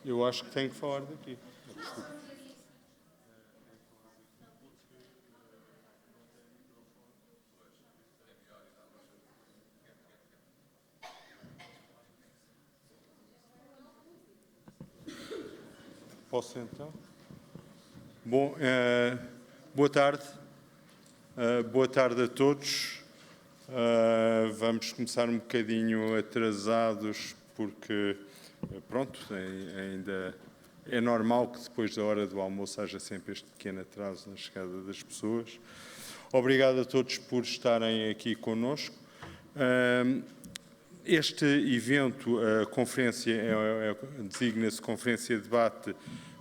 Eu acho que tenho que falar daqui. Desculpa. Posso então? Bom, boa tarde. Boa tarde a todos. Vamos começar um bocadinho atrasados porque, pronto, ainda é normal que depois da hora do almoço haja sempre este pequeno atraso na chegada das pessoas. Obrigado a todos por estarem aqui conosco. Este evento, a conferência, designa-se Conferência de Debate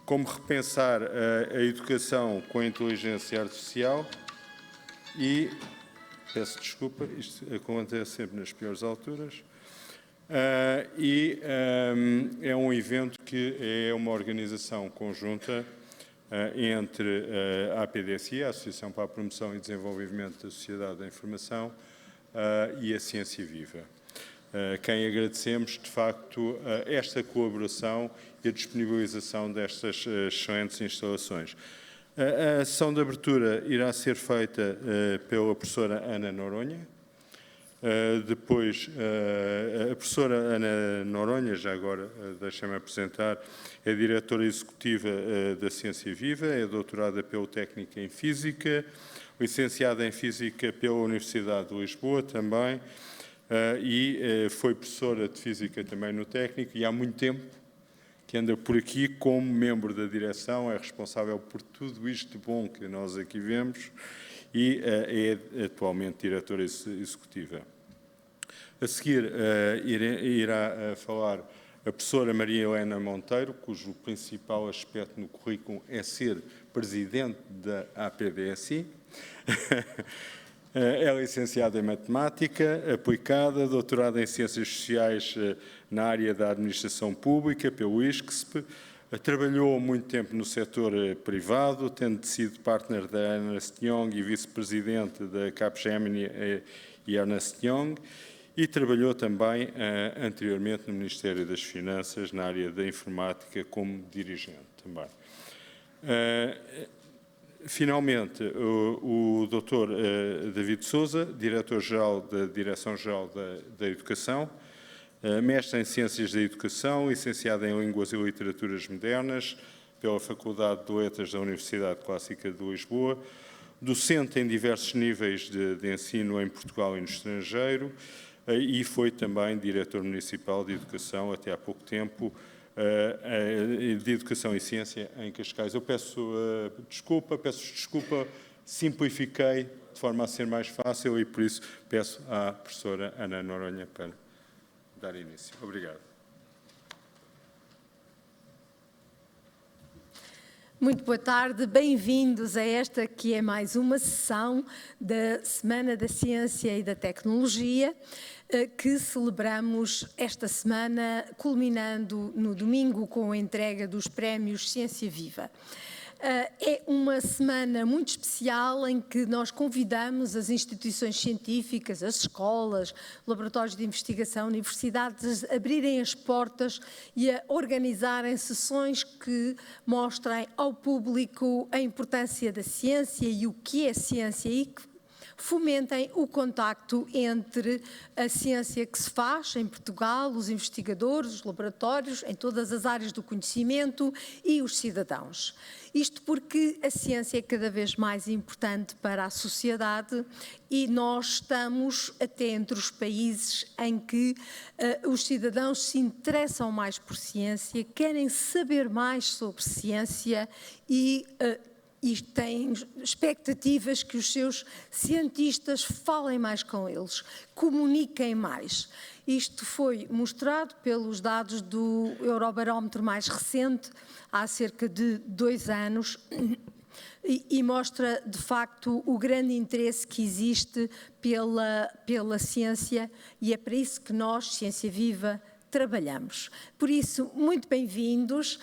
Como Repensar a Educação com a Inteligência Artificial e, peço desculpa, isto acontece sempre nas piores alturas, é um evento que é uma organização conjunta entre a APDSI, a Associação para a Promoção e Desenvolvimento da Sociedade da Informação, e a Ciência Viva. Quem agradecemos, de facto, esta colaboração e a disponibilização destas excelentes instalações. A sessão de abertura irá ser feita pela professora Ana Noronha. Depois, a professora Ana Noronha, já agora deixa-me apresentar, é diretora executiva da Ciência Viva, é doutorada pelo Técnico em Física, licenciada em Física pela Universidade de Lisboa também, e foi professora de Física também no Técnico, e há muito tempo que anda por aqui como membro da direção, é responsável por tudo isto de bom que nós aqui vemos e é atualmente diretora executiva. A seguir irá falar a professora Maria Helena Monteiro, cujo principal aspecto no currículo é ser presidente da APDSI. É licenciada em Matemática aplicada, doutorada em Ciências Sociais na área da Administração Pública, pelo ISCSP. Trabalhou muito tempo no setor privado, tendo sido partner da Ernst Young e vice-presidente da Capgemini e Ernst Young, e trabalhou também anteriormente no Ministério das Finanças, na área da Informática, como dirigente também. Finalmente, o Dr. David Sousa, Diretor-Geral da Direção-Geral da Educação, mestre em Ciências da Educação, licenciado em Línguas e Literaturas Modernas pela Faculdade de Letras da Universidade Clássica de Lisboa, docente em diversos níveis de ensino em Portugal e no estrangeiro, e foi também Diretor Municipal de Educação até há pouco tempo, de Educação e Ciência em Cascais. Eu peço desculpa, simplifiquei de forma a ser mais fácil e por isso peço à professora Ana Noronha para dar início. Obrigado. Muito boa tarde, bem-vindos a esta que é mais uma sessão da Semana da Ciência e da Tecnologia, que celebramos esta semana, culminando no domingo com a entrega dos prémios Ciência Viva. É uma semana muito especial em que nós convidamos as instituições científicas, as escolas, laboratórios de investigação, universidades a abrirem as portas e a organizarem sessões que mostrem ao público a importância da ciência e o que é ciência e que fomentem o contacto entre a ciência que se faz em Portugal, os investigadores, os laboratórios, em todas as áreas do conhecimento e os cidadãos. Isto porque a ciência é cada vez mais importante para a sociedade e nós estamos até entre os países em que os cidadãos se interessam mais por ciência, querem saber mais sobre ciência e têm expectativas que os seus cientistas falem mais com eles, comuniquem mais. Isto foi mostrado pelos dados do Eurobarómetro mais recente, há cerca de 2 anos, e mostra, de facto, o grande interesse que existe pela ciência, e é para isso que nós, Ciência Viva, trabalhamos. Por isso, muito bem-vindos.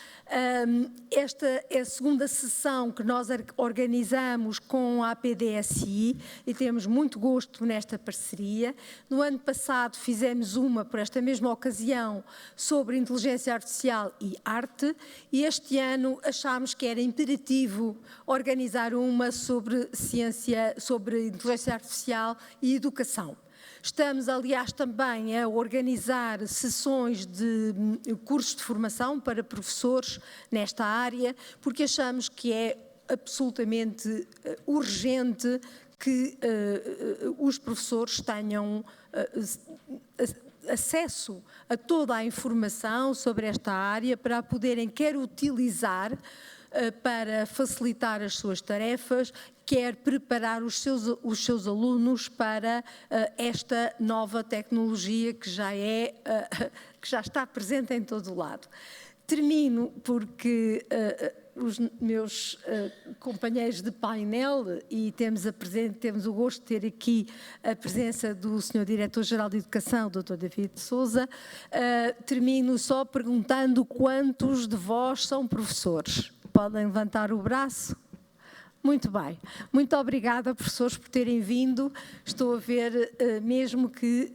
Esta é a segunda sessão que nós organizamos com a APDSI e temos muito gosto nesta parceria. No ano passado fizemos uma, por esta mesma ocasião, sobre inteligência artificial e arte, e este ano achámos que era imperativo organizar uma sobre ciência, sobre inteligência artificial e educação. Estamos, aliás, também a organizar sessões de cursos de formação para professores nesta área, porque achamos que é absolutamente urgente que os professores tenham acesso a toda a informação sobre esta área para a poderem quer utilizar para facilitar as suas tarefas, quer preparar os seus alunos para esta nova tecnologia que já está presente em todo o lado. Termino porque os meus companheiros de painel, e temos o gosto de ter aqui a presença do Sr. Diretor-Geral de Educação, Dr. David Sousa, termino só perguntando quantos de vós são professores. Podem levantar o braço? Muito bem. Muito obrigada, professores, por terem vindo. Estou a ver mesmo que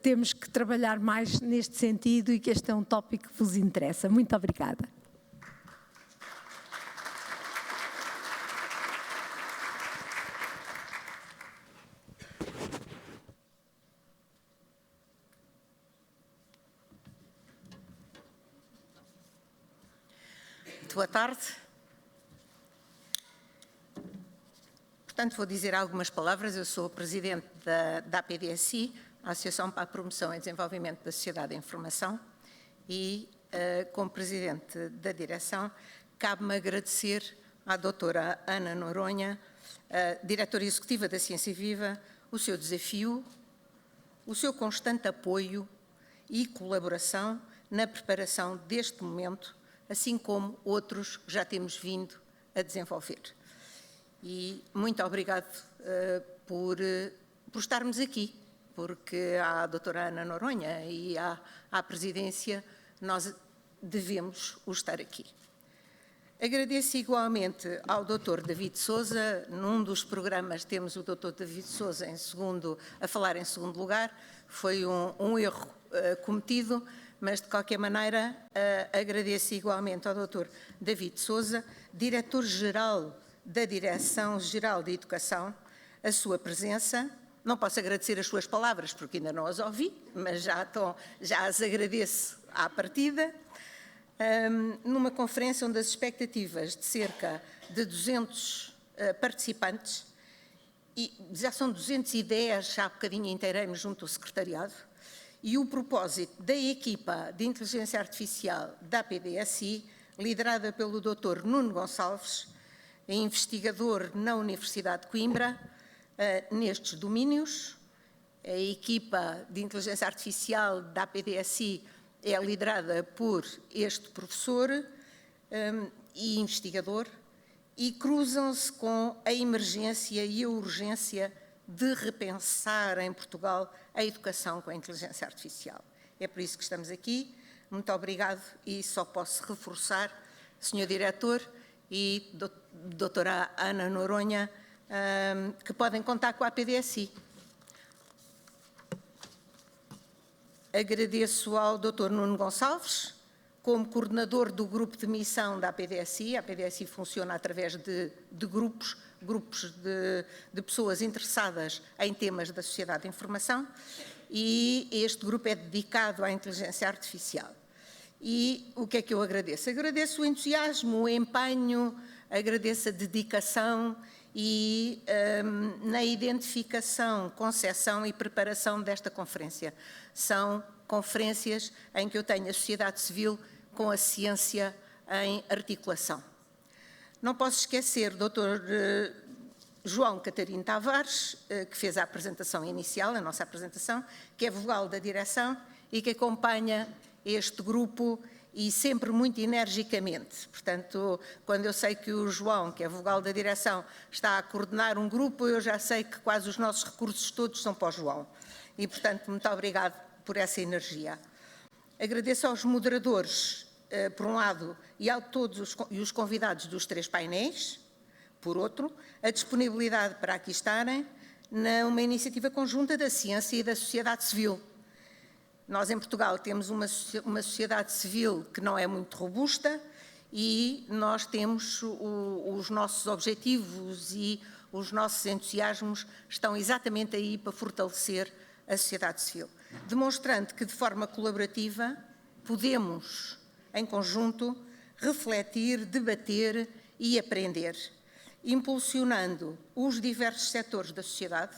temos que trabalhar mais neste sentido e que este é um tópico que vos interessa. Muito obrigada. Boa tarde. Portanto, vou dizer algumas palavras. Eu sou Presidente da APDSI, a Associação para a Promoção e Desenvolvimento da Sociedade da Informação, e, como Presidente da Direção, cabe-me agradecer à doutora Ana Noronha, Diretora Executiva da Ciência Viva, o seu desafio, o seu constante apoio e colaboração na preparação deste momento, assim como outros que já temos vindo a desenvolver. E muito obrigado por estarmos aqui, porque à doutora Ana Noronha e à Presidência nós devemos estar aqui. Agradeço igualmente ao Dr. David Sousa. Num dos programas temos o Dr. David Sousa a falar em segundo lugar. Foi um erro cometido, mas, de qualquer maneira, agradeço igualmente ao Dr. David Sousa, Diretor-Geral da Direção-Geral de Educação, a sua presença. Não posso agradecer as suas palavras, porque ainda não as ouvi, mas já as agradeço à partida. Numa conferência onde as expectativas de cerca de 200 participantes, e já são 210, já há bocadinho inteiremos junto ao secretariado, e o propósito da equipa de inteligência artificial da APDSI, liderada pelo Dr. Nuno Gonçalves, investigador na Universidade de Coimbra, nestes domínios. A equipa de inteligência artificial da APDSI é liderada por este professor e investigador, e cruzam-se com a emergência e a urgência de repensar em Portugal a educação com a inteligência artificial. É por isso que estamos aqui. Muito obrigado, e só posso reforçar, Sr. Diretor e doutora Ana Noronha, que podem contar com a APDSI. Agradeço ao Dr. Nuno Gonçalves, como coordenador do grupo de missão da APDSI. A APDSI funciona através de grupos de pessoas interessadas em temas da sociedade de informação, e este grupo é dedicado à inteligência artificial. E o que é que eu agradeço? Agradeço o entusiasmo, o empenho, agradeço a dedicação e na identificação, concepção e preparação desta conferência. São conferências em que eu tenho a sociedade civil com a ciência em articulação. Não posso esquecer o Dr. João Catarino Tavares, que fez a apresentação inicial, a nossa apresentação, que é vogal da direção e que acompanha este grupo e sempre muito energicamente. Portanto, quando eu sei que o João, que é vogal da direção, está a coordenar um grupo, eu já sei que quase os nossos recursos todos são para o João. E, portanto, muito obrigado por essa energia. Agradeço aos moderadores, por um lado, e a todos os convidados dos 3 painéis, por outro, a disponibilidade para aqui estarem numa iniciativa conjunta da ciência e da sociedade civil. Nós, em Portugal, temos uma sociedade civil que não é muito robusta e nós temos os nossos objetivos e os nossos entusiasmos estão exatamente aí para fortalecer a sociedade civil, demonstrando que, de forma colaborativa, podemos, em conjunto, refletir, debater e aprender, impulsionando os diversos setores da sociedade,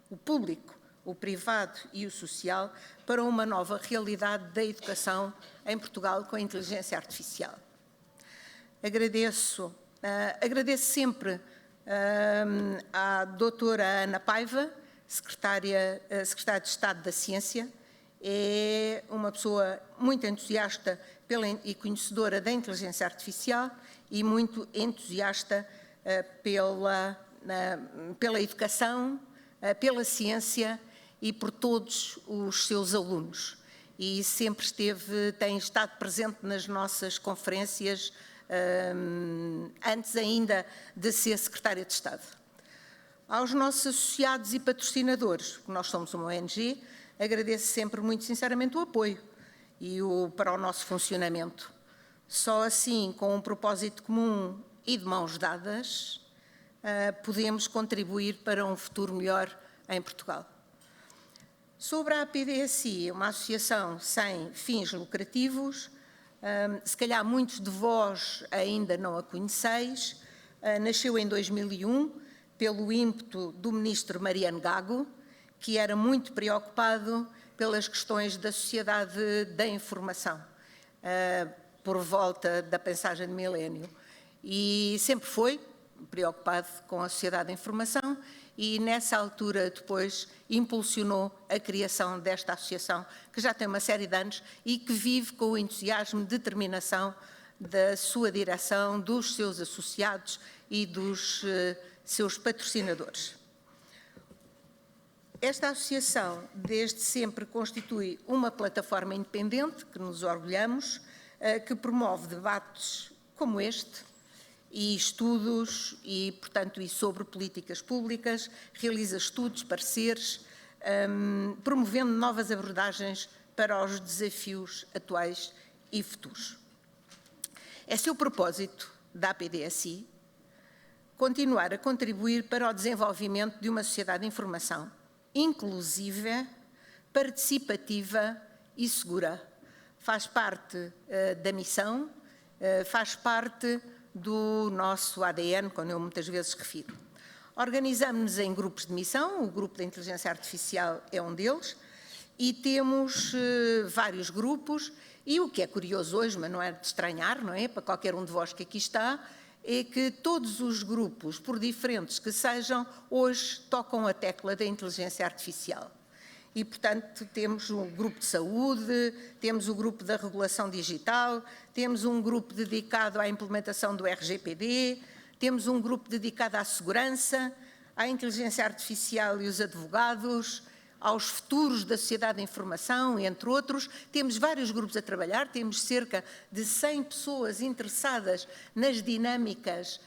o público, o privado e o social, para uma nova realidade da educação em Portugal com a inteligência artificial. Agradeço sempre à doutora Ana Paiva, secretária de Estado da Ciência. É uma pessoa muito entusiasta e conhecedora da inteligência artificial e muito entusiasta pela educação, pela ciência e por todos os seus alunos. E sempre tem estado presente nas nossas conferências, antes ainda de ser secretária de Estado. Aos nossos associados e patrocinadores, nós somos uma ONG, agradeço sempre muito sinceramente o apoio para o nosso funcionamento. Só assim, com um propósito comum e de mãos dadas, podemos contribuir para um futuro melhor em Portugal. Sobre a APDSI, uma associação sem fins lucrativos, se calhar muitos de vós ainda não a conheceis, nasceu em 2001 pelo ímpeto do ministro Mariano Gago, que era muito preocupado pelas questões da sociedade da informação, por volta da passagem de milénio. E sempre foi preocupado com a sociedade da informação e, nessa altura, depois impulsionou a criação desta associação, que já tem uma série de anos e que vive com o entusiasmo e determinação da sua direção, dos seus associados e dos seus patrocinadores. Esta associação, desde sempre, constitui uma plataforma independente, que nos orgulhamos, que promove debates como este e estudos portanto, sobre políticas públicas, realiza estudos, pareceres, promovendo novas abordagens para os desafios atuais e futuros. É seu propósito da APDSI continuar a contribuir para o desenvolvimento de uma sociedade de informação inclusiva, participativa e segura. Faz parte da missão, faz parte do nosso ADN, como eu muitas vezes refiro. Organizamos-nos em grupos de missão, o grupo da inteligência artificial é um deles, e temos vários grupos, e o que é curioso hoje, mas não é de estranhar, não é? Para qualquer um de vós que aqui está, é que todos os grupos, por diferentes que sejam, hoje tocam a tecla da inteligência artificial. E, portanto, temos um grupo de saúde, temos o grupo da regulação digital, temos um grupo dedicado à implementação do RGPD, temos um grupo dedicado à segurança, à inteligência artificial e os advogados, aos futuros da sociedade da informação, entre outros. Temos vários grupos a trabalhar, temos cerca de 100 pessoas interessadas nas dinâmicas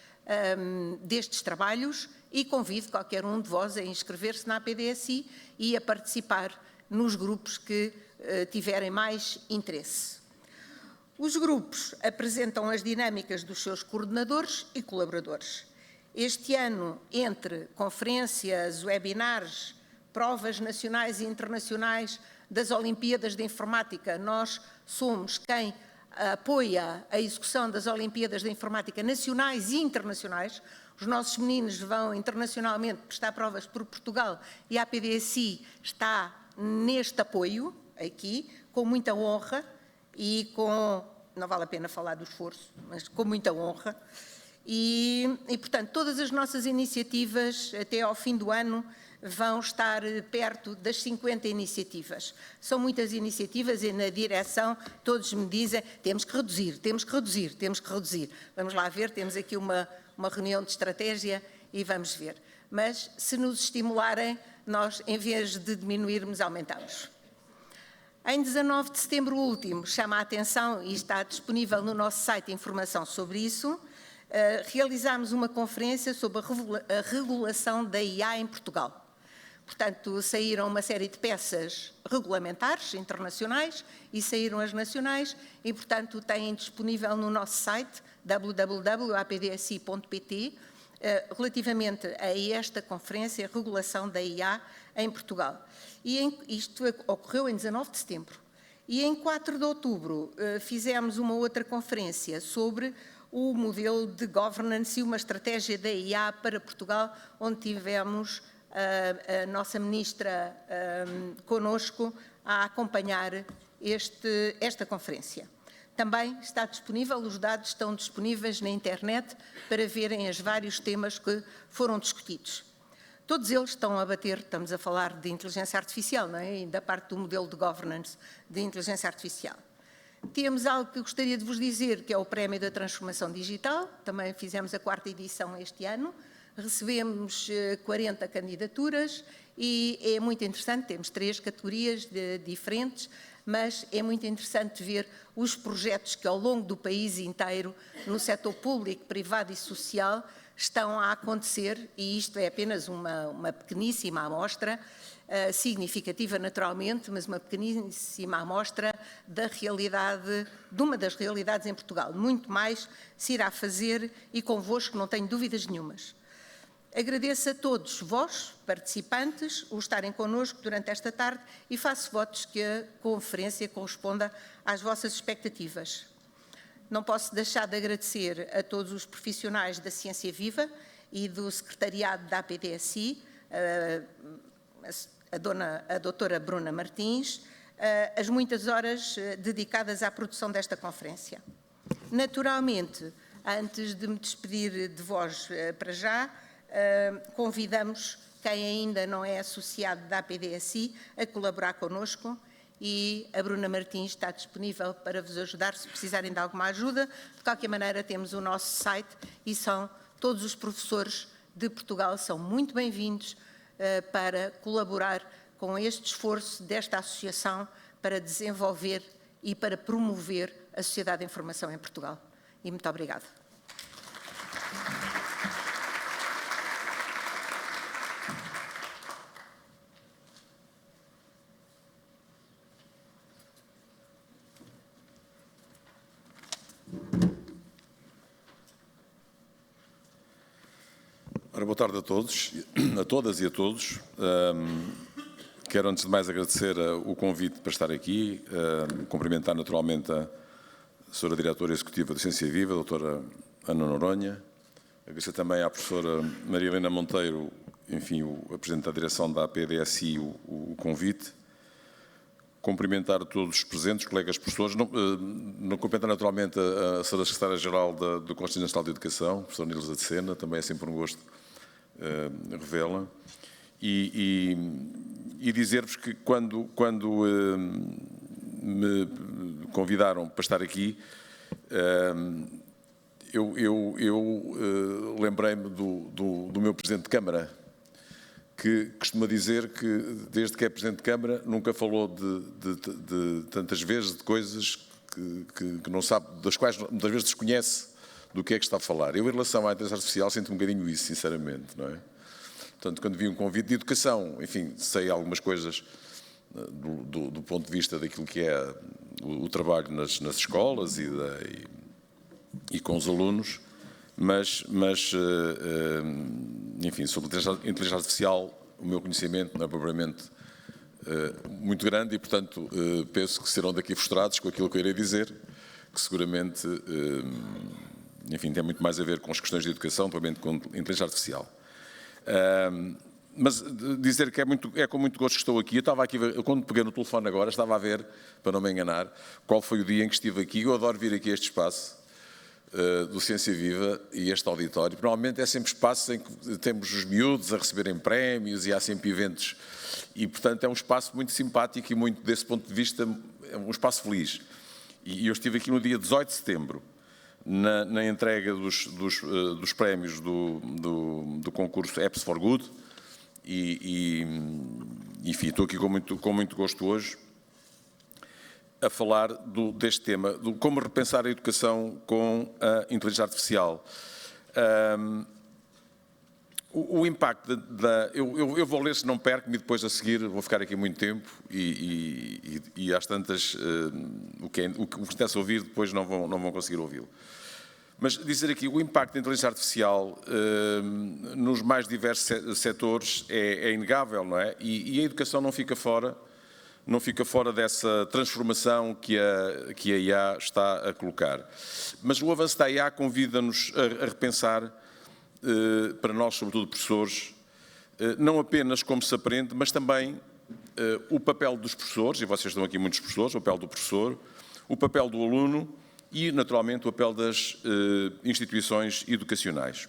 destes trabalhos e convido qualquer um de vós a inscrever-se na APDSI e a participar nos grupos que tiverem mais interesse. Os grupos apresentam as dinâmicas dos seus coordenadores e colaboradores. Este ano, entre conferências, webinars, provas nacionais e internacionais das Olimpíadas de Informática, nós somos quem apoia a execução das Olimpíadas de Informática nacionais e internacionais. Os nossos meninos vão internacionalmente prestar provas por Portugal e a APDSI está neste apoio aqui, com muita honra e com, não vale a pena falar do esforço, mas com muita honra. E portanto, todas as nossas iniciativas até ao fim do ano vão estar perto das 50 iniciativas. São muitas iniciativas e na direção todos me dizem temos que reduzir, temos que reduzir, temos que reduzir. Vamos lá ver, temos aqui uma reunião de estratégia e vamos ver. Mas se nos estimularem, nós, em vez de diminuirmos, aumentamos. Em 19 de setembro último, chama a atenção e está disponível no nosso site informação sobre isso, realizámos uma conferência sobre a regulação da IA em Portugal. Portanto, saíram uma série de peças regulamentares internacionais e saíram as nacionais e, portanto, têm disponível no nosso site www.apdsi.pt relativamente a esta conferência, regulação da IA em Portugal. E isto ocorreu em 19 de setembro. E em 4 de outubro fizemos uma outra conferência sobre o modelo de governance e uma estratégia da IA para Portugal, onde tivemos a nossa ministra conosco a acompanhar esta conferência. Também está disponível, os dados estão disponíveis na internet para verem os vários temas que foram discutidos. Todos eles estão a bater, estamos a falar de inteligência artificial, não é? E da parte do modelo de governance de inteligência artificial. Temos algo que eu gostaria de vos dizer, que é o Prémio da Transformação Digital, também fizemos a 4ª edição este ano, recebemos 40 candidaturas e é muito interessante, temos 3 categorias diferentes, mas é muito interessante ver os projetos que ao longo do país inteiro, no setor público, privado e social, estão a acontecer, e isto é apenas uma pequeníssima amostra, significativa naturalmente, mas uma pequeníssima amostra da realidade, de uma das realidades em Portugal. Muito mais se irá fazer e convosco, não tenho dúvidas nenhumas. Agradeço a todos vós, participantes, o estarem connosco durante esta tarde e faço votos que a conferência corresponda às vossas expectativas. Não posso deixar de agradecer a todos os profissionais da Ciência Viva e do secretariado da APDSI, a doutora Bruna Martins, as muitas horas dedicadas à produção desta conferência. Naturalmente, antes de me despedir de vós para já, convidamos quem ainda não é associado da APDSI a colaborar connosco e a Bruna Martins está disponível para vos ajudar se precisarem de alguma ajuda. De qualquer maneira, temos o nosso site e todos os professores de Portugal são muito bem-vindos para colaborar com este esforço desta associação para desenvolver e para promover a sociedade da informação em Portugal. E muito obrigada. Ora, boa tarde a todos, a todas e a todos. Quero, antes de mais, agradecer o convite para estar aqui, cumprimentar naturalmente a Sra. Diretora Executiva de Ciência Viva, a doutora Ana Noronha, agradecer também à professora Maria Helena Monteiro, enfim, a Presidente da Direção da APDSI, o convite, cumprimentar todos os presentes, colegas professores, não cumprimentar naturalmente a Sra. Secretária-Geral do Conselho Nacional de Educação, a professora Nilza de Sena, também é sempre um gosto revê-la, e dizer-vos que quando me convidaram para estar aqui, eu lembrei-me do meu Presidente de Câmara, que costuma dizer que, desde que é Presidente de Câmara, nunca falou de tantas vezes de coisas que não sabe, das quais muitas vezes desconhece do que é que está a falar. Eu, em relação à inteligência artificial, sinto um bocadinho isso, sinceramente, não é? Portanto, quando vi um convite de educação, enfim, sei algumas coisas do ponto de vista daquilo que é o trabalho nas escolas e com os alunos, mas enfim, sobre a inteligência artificial, o meu conhecimento não é propriamente muito grande e, portanto, penso que serão daqui frustrados com aquilo que eu irei dizer, que seguramente, enfim, tem muito mais a ver com as questões de educação, provavelmente com a inteligência artificial. Mas dizer que é com muito gosto que estou aqui. Eu estava aqui, quando peguei no telefone agora, estava a ver, para não me enganar, qual foi o dia em que estive aqui. Eu adoro vir aqui a este espaço do Ciência Viva e este auditório. Normalmente é sempre espaço em que temos os miúdos a receberem prémios e há sempre eventos. E, portanto, é um espaço muito simpático e muito, desse ponto de vista, é um espaço feliz. E eu estive aqui no dia 18 de setembro, na entrega dos prémios do concurso Apps for Good e enfim, estou aqui com muito gosto hoje a falar deste tema, de como repensar a educação com a inteligência artificial. O impacto eu vou ler, se não perco-me, e depois a seguir vou ficar aqui muito tempo e às tantas o que está a ouvir depois não vão conseguir ouvi-lo. Mas dizer aqui, o impacto da inteligência artificial nos mais diversos setores é inegável, não é? E a educação não fica fora dessa transformação que a IA está a colocar. Mas o avanço da IA convida-nos a repensar, para nós, sobretudo professores, não apenas como se aprende, mas também o papel dos professores, e vocês estão aqui muitos professores, o papel do professor, o papel do aluno e, naturalmente, o papel das instituições educacionais.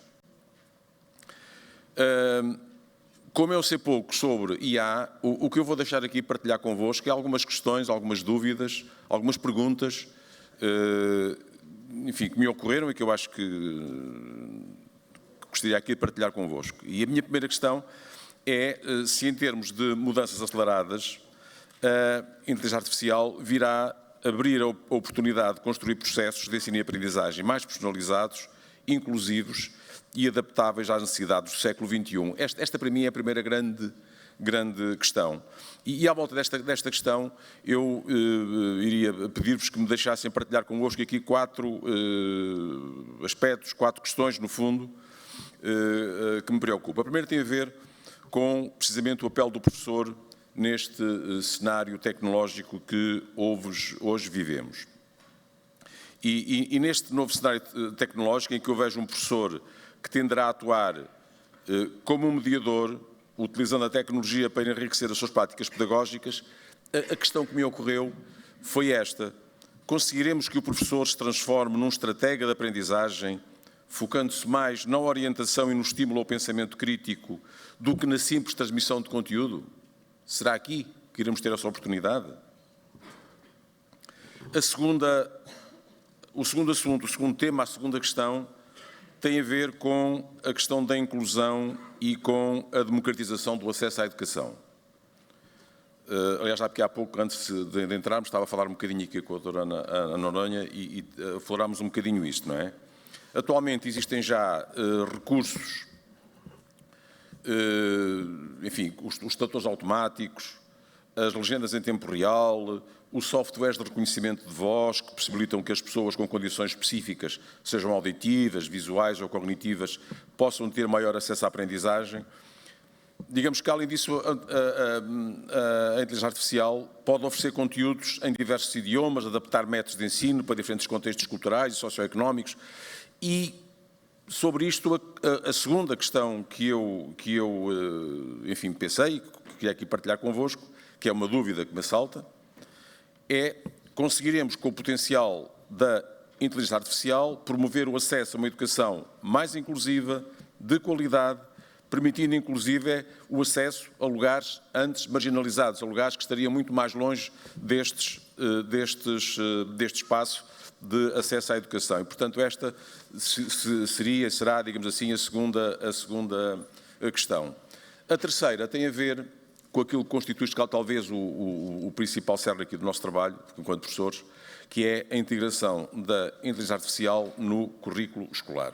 Como eu sei pouco sobre IA, o que eu vou deixar aqui partilhar convosco é algumas questões, algumas dúvidas, algumas perguntas, enfim, que me ocorreram e que eu acho que gostaria aqui de partilhar convosco. E a minha primeira questão é se, em termos de mudanças aceleradas, a inteligência artificial virá abrir a oportunidade de construir processos de ensino e aprendizagem mais personalizados, inclusivos e adaptáveis às necessidades do século XXI. Esta para mim é a primeira grande questão. E à volta desta questão, eu iria pedir-vos que me deixassem partilhar convosco aqui 4 aspectos, 4 questões, no fundo, que me preocupam. A primeira tem a ver com, precisamente, o papel do professor neste cenário tecnológico que hoje vivemos. E neste novo cenário tecnológico, em que eu vejo um professor que tenderá a atuar como um mediador, utilizando a tecnologia para enriquecer as suas práticas pedagógicas, a questão que me ocorreu foi esta: conseguiremos que o professor se transforme num estratega de aprendizagem, focando-se mais na orientação e no estímulo ao pensamento crítico do que na simples transmissão de conteúdo? Será aqui que iremos ter essa oportunidade? O segundo assunto, o segundo tema, a segunda questão, tem a ver com a questão da inclusão e com a democratização do acesso à educação. Aliás, há pouco, antes de entrarmos, estava a falar um bocadinho aqui com a doutora Ana Noronha e aflorámos um bocadinho isto, não é? Atualmente existem já recursos, enfim, os tradutores automáticos, as legendas em tempo real, os softwares de reconhecimento de voz que possibilitam que as pessoas com condições específicas, sejam auditivas, visuais ou cognitivas, possam ter maior acesso à aprendizagem. Digamos que, além disso, a inteligência artificial pode oferecer conteúdos em diversos idiomas, adaptar métodos de ensino para diferentes contextos culturais e socioeconómicos. E, sobre isto, a segunda questão que eu enfim, pensei, que queria aqui partilhar convosco, que é uma dúvida que me assalta, é: conseguiremos, com o potencial da inteligência artificial, promover o acesso a uma educação mais inclusiva, de qualidade, permitindo inclusive o acesso a lugares antes marginalizados, a lugares que estariam muito mais longe deste espaço de acesso à educação. E, portanto, esta será, digamos assim, a segunda questão. A terceira tem a ver com aquilo que constitui talvez o principal cerne aqui do nosso trabalho, enquanto professores, que é a integração da inteligência artificial no currículo escolar.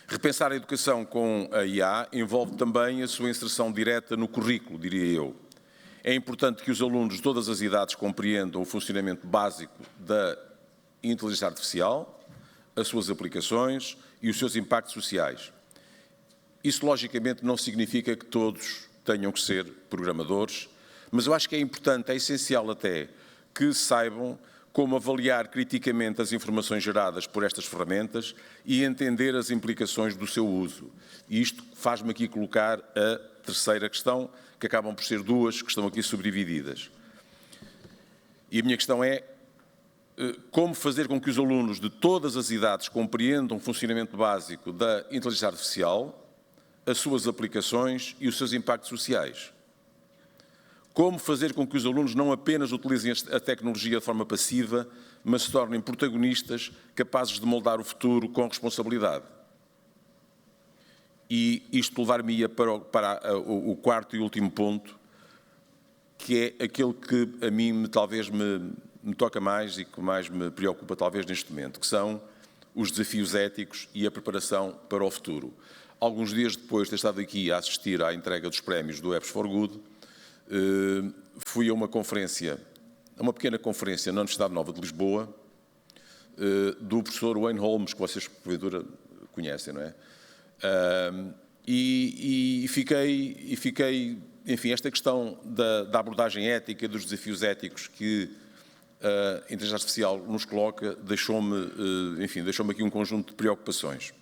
Repensar a educação com a IA envolve também a sua inserção direta no currículo, diria eu. É importante que os alunos de todas as idades compreendam o funcionamento básico da inteligência artificial, as suas aplicações e os seus impactos sociais. Isso, logicamente, não significa que todos tenham que ser programadores, mas eu acho que é importante, é essencial até, que saibam como avaliar criticamente as informações geradas por estas ferramentas e entender as implicações do seu uso. E isto faz-me aqui colocar a terceira questão, que acabam por ser duas, que estão aqui subdivididas. E a minha questão é: como fazer com que os alunos de todas as idades compreendam o funcionamento básico da inteligência artificial, as suas aplicações e os seus impactos sociais? Como fazer com que os alunos não apenas utilizem a tecnologia de forma passiva, mas se tornem protagonistas capazes de moldar o futuro com responsabilidade? E isto levar-me-ia para o quarto e último ponto, que é aquele que a mim talvez me toca mais e que mais me preocupa talvez neste momento, que são os desafios éticos e a preparação para o futuro. Alguns dias depois de ter estado aqui a assistir à entrega dos prémios do Apps for Good, fui a uma conferência, a uma pequena conferência na Universidade Nova de Lisboa, do professor Wayne Holmes, que vocês, porventura, conhecem, não é? E fiquei, enfim, esta questão da abordagem ética, dos desafios éticos que a inteligência artificial nos coloca, deixou-me aqui um conjunto de preocupações.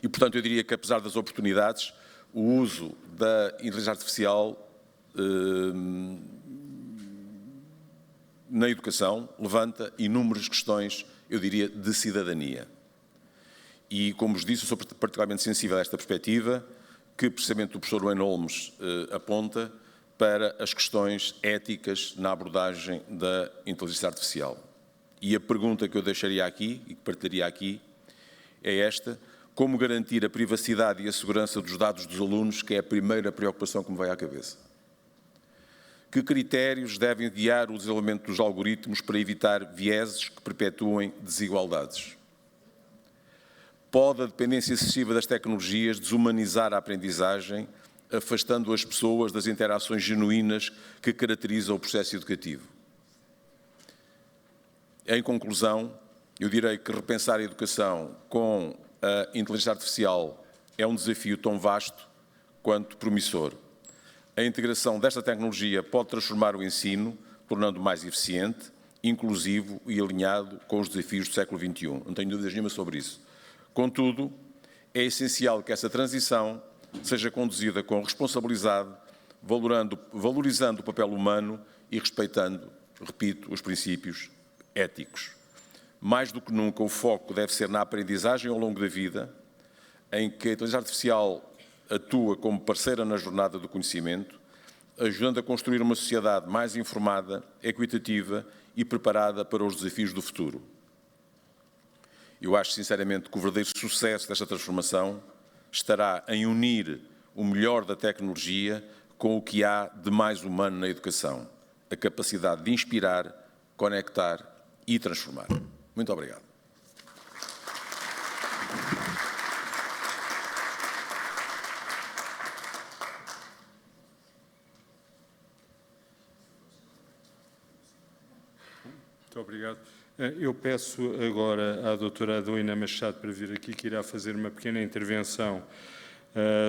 E, portanto, eu diria que, apesar das oportunidades, o uso da inteligência artificial na educação levanta inúmeras questões, eu diria, de cidadania. E, como vos disse, eu sou particularmente sensível a esta perspectiva, que precisamente o professor Wayne Holmes aponta para as questões éticas na abordagem da inteligência artificial. E a pergunta que eu deixaria aqui, e que partilharia aqui, é esta: como garantir a privacidade e a segurança dos dados dos alunos, que é a primeira preocupação que me vai à cabeça? Que critérios devem guiar o desenvolvimento dos algoritmos para evitar vieses que perpetuem desigualdades? Pode a dependência excessiva das tecnologias desumanizar a aprendizagem, afastando as pessoas das interações genuínas que caracterizam o processo educativo? Em conclusão, eu direi que repensar a educação com a inteligência artificial é um desafio tão vasto quanto promissor. A integração desta tecnologia pode transformar o ensino, tornando-o mais eficiente, inclusivo e alinhado com os desafios do século XXI. Não tenho dúvidas nenhuma sobre isso. Contudo, é essencial que essa transição seja conduzida com responsabilidade, valorizando o papel humano e respeitando, repito, os princípios éticos. Mais do que nunca, o foco deve ser na aprendizagem ao longo da vida, em que a inteligência artificial atua como parceira na jornada do conhecimento, ajudando a construir uma sociedade mais informada, equitativa e preparada para os desafios do futuro. Eu acho, sinceramente, que o verdadeiro sucesso desta transformação estará em unir o melhor da tecnologia com o que há de mais humano na educação, a capacidade de inspirar, conectar e transformar. Muito obrigado. Muito obrigado. Eu peço agora à doutora Adelina Machado para vir aqui, que irá fazer uma pequena intervenção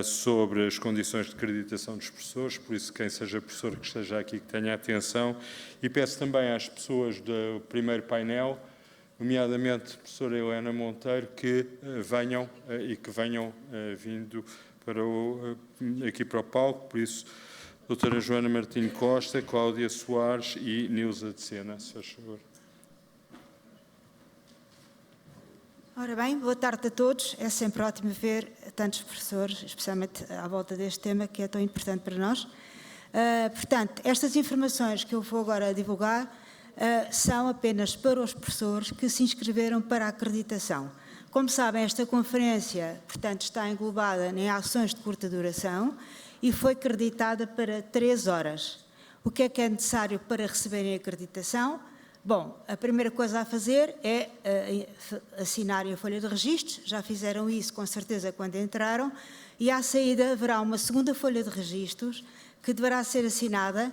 sobre as condições de acreditação dos professores, por isso quem seja professor que esteja aqui que tenha atenção, e peço também às pessoas do primeiro painel, nomeadamente a professora Helena Monteiro, que venham vindo aqui para o palco, por isso doutora Joana Martim Costa, Cláudia Soares e Nilza de Sena, se faz favor. Ora bem, boa tarde a todos. É sempre ótimo ver tantos professores, especialmente à volta deste tema que é tão importante para nós. Portanto, estas informações que eu vou agora divulgar são apenas para os professores que se inscreveram para a acreditação. Como sabem, esta conferência, portanto, está englobada em ações de curta duração e foi acreditada para 3 horas. O que é necessário para receberem a acreditação? Bom, a primeira coisa a fazer é assinarem a folha de registros, já fizeram isso com certeza quando entraram, e à saída haverá uma segunda folha de registros que deverá ser assinada.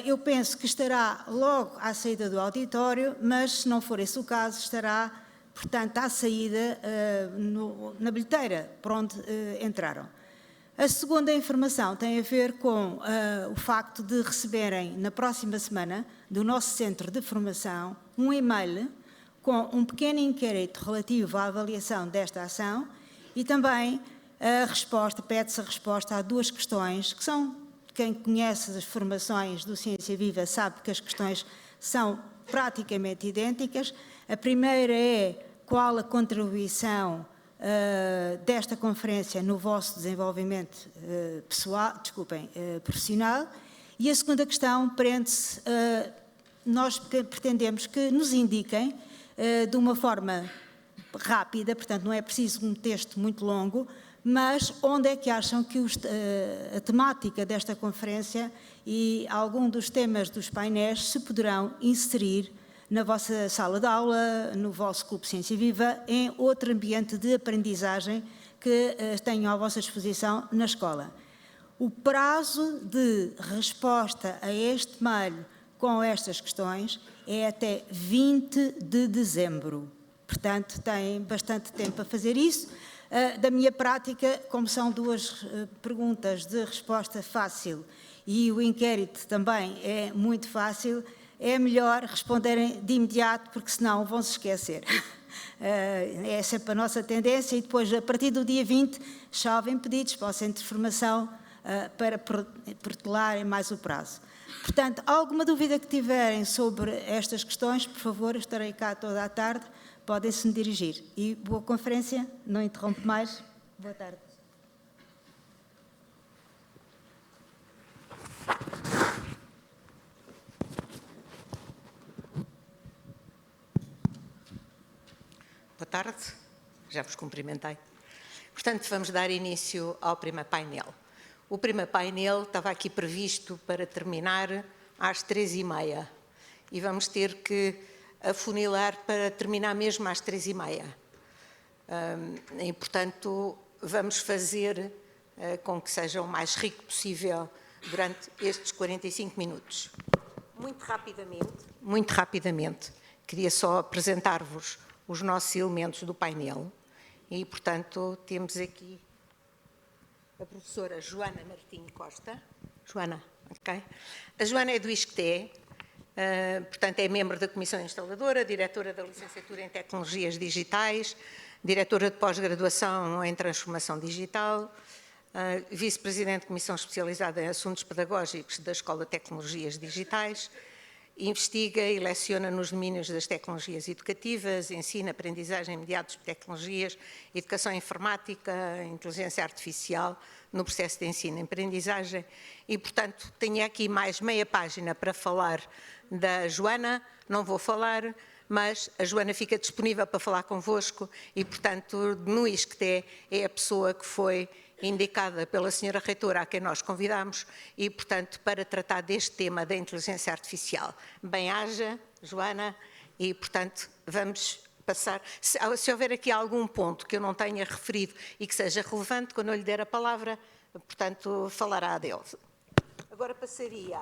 Eu penso que estará logo à saída do auditório, mas se não for esse o caso, estará, portanto, à saída na bilheteira por onde entraram. A segunda informação tem a ver com o facto de receberem, na próxima semana, do nosso centro de formação, um e-mail com um pequeno inquérito relativo à avaliação desta ação e também pede-se a resposta a 2 questões, que são, quem conhece as formações do Ciência Viva sabe que as questões são praticamente idênticas. A primeira é qual a contribuição desta conferência no vosso desenvolvimento profissional, e a segunda questão prende-se, nós pretendemos que nos indiquem de uma forma rápida, portanto não é preciso um texto muito longo, mas onde é que acham que a temática desta conferência e algum dos temas dos painéis se poderão inserir na vossa sala de aula, no vosso Clube Ciência Viva, em outro ambiente de aprendizagem que tenham à vossa disposição na escola. O prazo de resposta a este mail com estas questões é até 20 de dezembro. Portanto, têm bastante tempo para fazer isso. Da minha prática, como são duas perguntas de resposta fácil e o inquérito também é muito fácil, é melhor responderem de imediato, porque senão vão se esquecer. É sempre a nossa tendência e depois, a partir do dia 20, chovem pedidos para o Centro de Formação para protelarem mais o prazo. Portanto, alguma dúvida que tiverem sobre estas questões, por favor, eu estarei cá toda a tarde, podem-se me dirigir. E boa conferência, não interrompo mais. Boa tarde. Boa tarde, já vos cumprimentei. Portanto, vamos dar início ao primeiro painel. O primeiro painel estava aqui previsto para terminar às 3h30 e vamos ter que afunilar para terminar mesmo às 3h30. E, portanto, vamos fazer com que seja o mais rico possível durante estes 45 minutos. Muito rapidamente, queria só apresentar-vos os nossos elementos do painel e, portanto, temos aqui a professora Joana Martim Costa. Joana, ok? A Joana é do ISCTE, portanto é membro da Comissão Instaladora, diretora da Licenciatura em Tecnologias Digitais, diretora de pós-graduação em Transformação Digital, vice-presidente de Comissão Especializada em Assuntos Pedagógicos da Escola de Tecnologias Digitais, investiga e leciona nos domínios das tecnologias educativas, ensino, aprendizagem, mediados de tecnologias, educação informática, inteligência artificial, no processo de ensino e aprendizagem. E, portanto, tenho aqui mais meia página para falar da Joana, não vou falar, mas a Joana fica disponível para falar convosco e, portanto, no ISCTE é a pessoa que foi indicada pela senhora reitora a quem nós convidamos e, portanto, para tratar deste tema da inteligência artificial. Bem-aja, Joana, e, portanto, vamos passar. Se houver aqui algum ponto que eu não tenha referido e que seja relevante, quando eu lhe der a palavra, portanto, falará dele. Agora passaria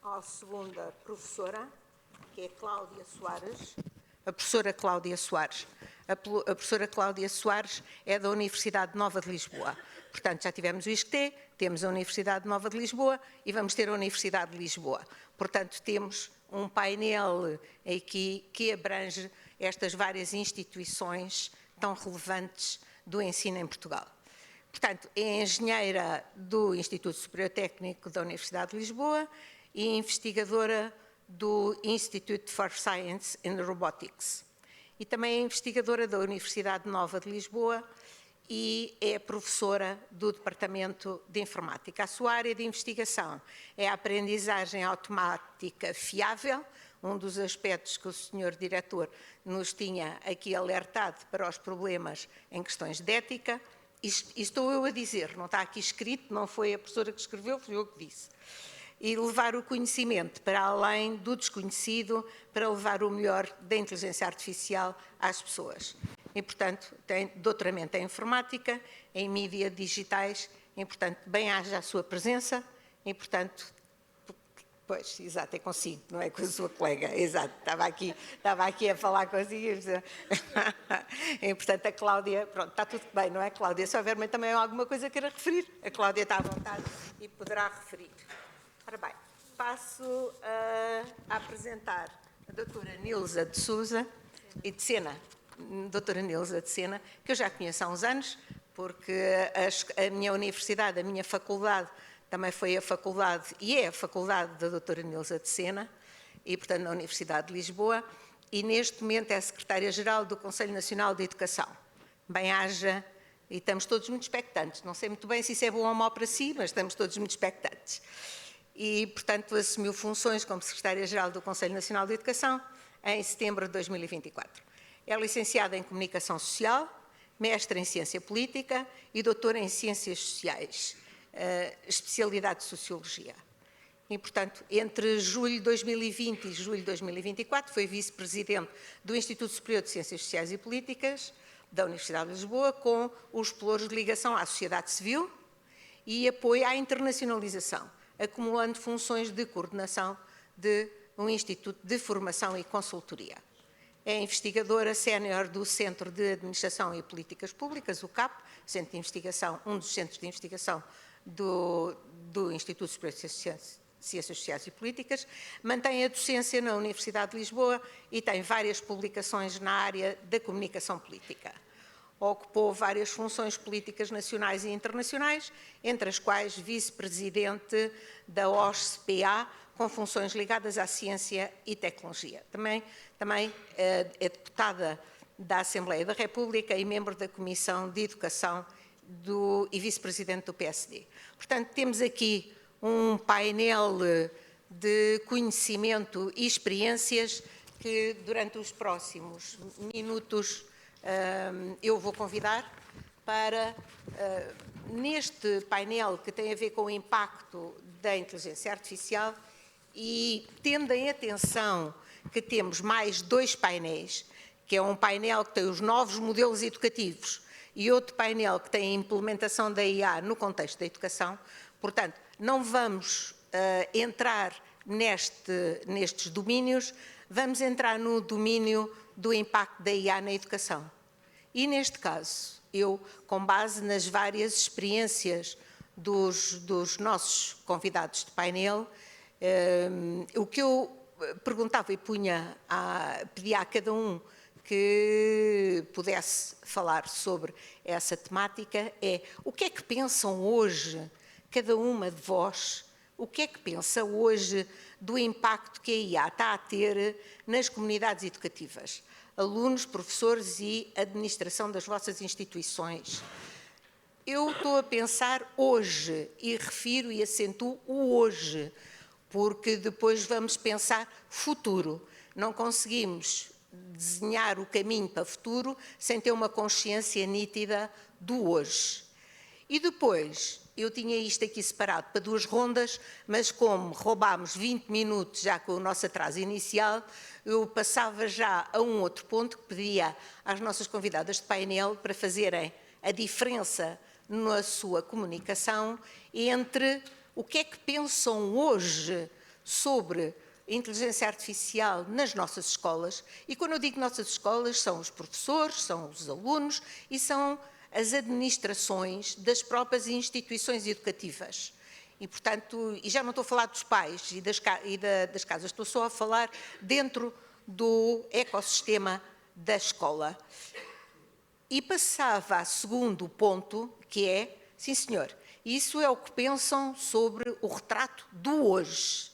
à segunda professora, que é Cláudia Soares, a professora Cláudia Soares. A professora Cláudia Soares é da Universidade Nova de Lisboa. Portanto, já tivemos o ISCTE, temos a Universidade Nova de Lisboa e vamos ter a Universidade de Lisboa. Portanto, temos um painel aqui que abrange estas várias instituições tão relevantes do ensino em Portugal. Portanto, é engenheira do Instituto Superior Técnico da Universidade de Lisboa e investigadora do Institute for Science and Robotics. E também é investigadora da Universidade Nova de Lisboa e é professora do Departamento de Informática. A sua área de investigação é a aprendizagem automática fiável, um dos aspectos que o senhor diretor nos tinha aqui alertado para os problemas em questões de ética. Isto estou eu a dizer, não está aqui escrito, não foi a professora que escreveu, foi eu que disse. E levar o conhecimento para além do desconhecido, para levar o melhor da inteligência artificial às pessoas. E, portanto, tem doutoramento em informática, em mídia digitais, e, portanto, bem-aja a sua presença, e, portanto, pois, exato, é consigo, não é com a sua colega, exato, estava aqui a falar consigo, e, portanto, a Cláudia, pronto, está tudo bem, não é, Cláudia? Se houver também alguma coisa que queira referir, a Cláudia está à vontade e poderá referir. Ora bem, passo a apresentar a doutora Nilza de Sousa e de Sena, doutora Nilza de Sena, que eu já conheço há uns anos, porque a minha universidade, a minha faculdade, também foi a faculdade, e é a faculdade da doutora Nilza de Sena, e, portanto, na Universidade de Lisboa, e neste momento é secretária-geral do Conselho Nacional de Educação. Bem-aja, e estamos todos muito expectantes. Não sei muito bem se isso é bom ou mau para si, mas estamos todos muito expectantes. E, portanto, assumiu funções como secretária-geral do Conselho Nacional de Educação em setembro de 2024. É licenciada em Comunicação Social, mestre em Ciência Política e doutor em Ciências Sociais, especialidade de Sociologia. E, portanto, entre julho de 2020 e julho de 2024 foi vice-presidente do Instituto Superior de Ciências Sociais e Políticas da Universidade de Lisboa, com os pelouros de ligação à sociedade civil e apoio à internacionalização, acumulando funções de coordenação de um Instituto de Formação e Consultoria. É investigadora sénior do Centro de Administração e Políticas Públicas, o CAP, centro de investigação, um dos centros de investigação do Instituto Superior de Ciências Sociais e Políticas, mantém a docência na Universidade de Lisboa e tem várias publicações na área da comunicação política. Ocupou várias funções políticas nacionais e internacionais, entre as quais vice-presidente da OSCE-PA, com funções ligadas à ciência e tecnologia. Também é deputada da Assembleia da República e membro da Comissão de Educação e vice-presidente do PSD. Portanto, temos aqui um painel de conhecimento e experiências que, durante os próximos minutos, eu vou convidar para, neste painel que tem a ver com o impacto da inteligência artificial, e tendo em atenção que temos mais 2 painéis, que é um painel que tem os novos modelos educativos e outro painel que tem a implementação da IA no contexto da educação. Portanto, não vamos entrar nestes domínios, vamos entrar no domínio do impacto da IA na educação. E, neste caso, eu, com base nas várias experiências dos nossos convidados de painel, o que eu perguntava e pedia a cada um que pudesse falar sobre essa temática é: o que é que pensam hoje, cada uma de vós, o que é que pensa hoje do impacto que a IA está a ter nas comunidades educativas? Alunos, professores e administração das vossas instituições. Eu estou a pensar hoje e refiro e acentuo o hoje, porque depois vamos pensar futuro. Não conseguimos desenhar o caminho para o futuro sem ter uma consciência nítida do hoje. E depois, eu tinha isto aqui separado para 2 rondas, mas como roubámos 20 minutos já com o nosso atraso inicial, eu passava já a um outro ponto que pedia às nossas convidadas de painel para fazerem a diferença na sua comunicação entre o que é que pensam hoje sobre a inteligência artificial nas nossas escolas. E quando eu digo nossas escolas, são os professores, são os alunos e são as administrações das próprias instituições educativas. E, portanto, e já não estou a falar dos pais e das casas, estou só a falar dentro do ecossistema da escola. E passava a segundo ponto, que é, sim senhor, isso é o que pensam sobre o retrato do hoje.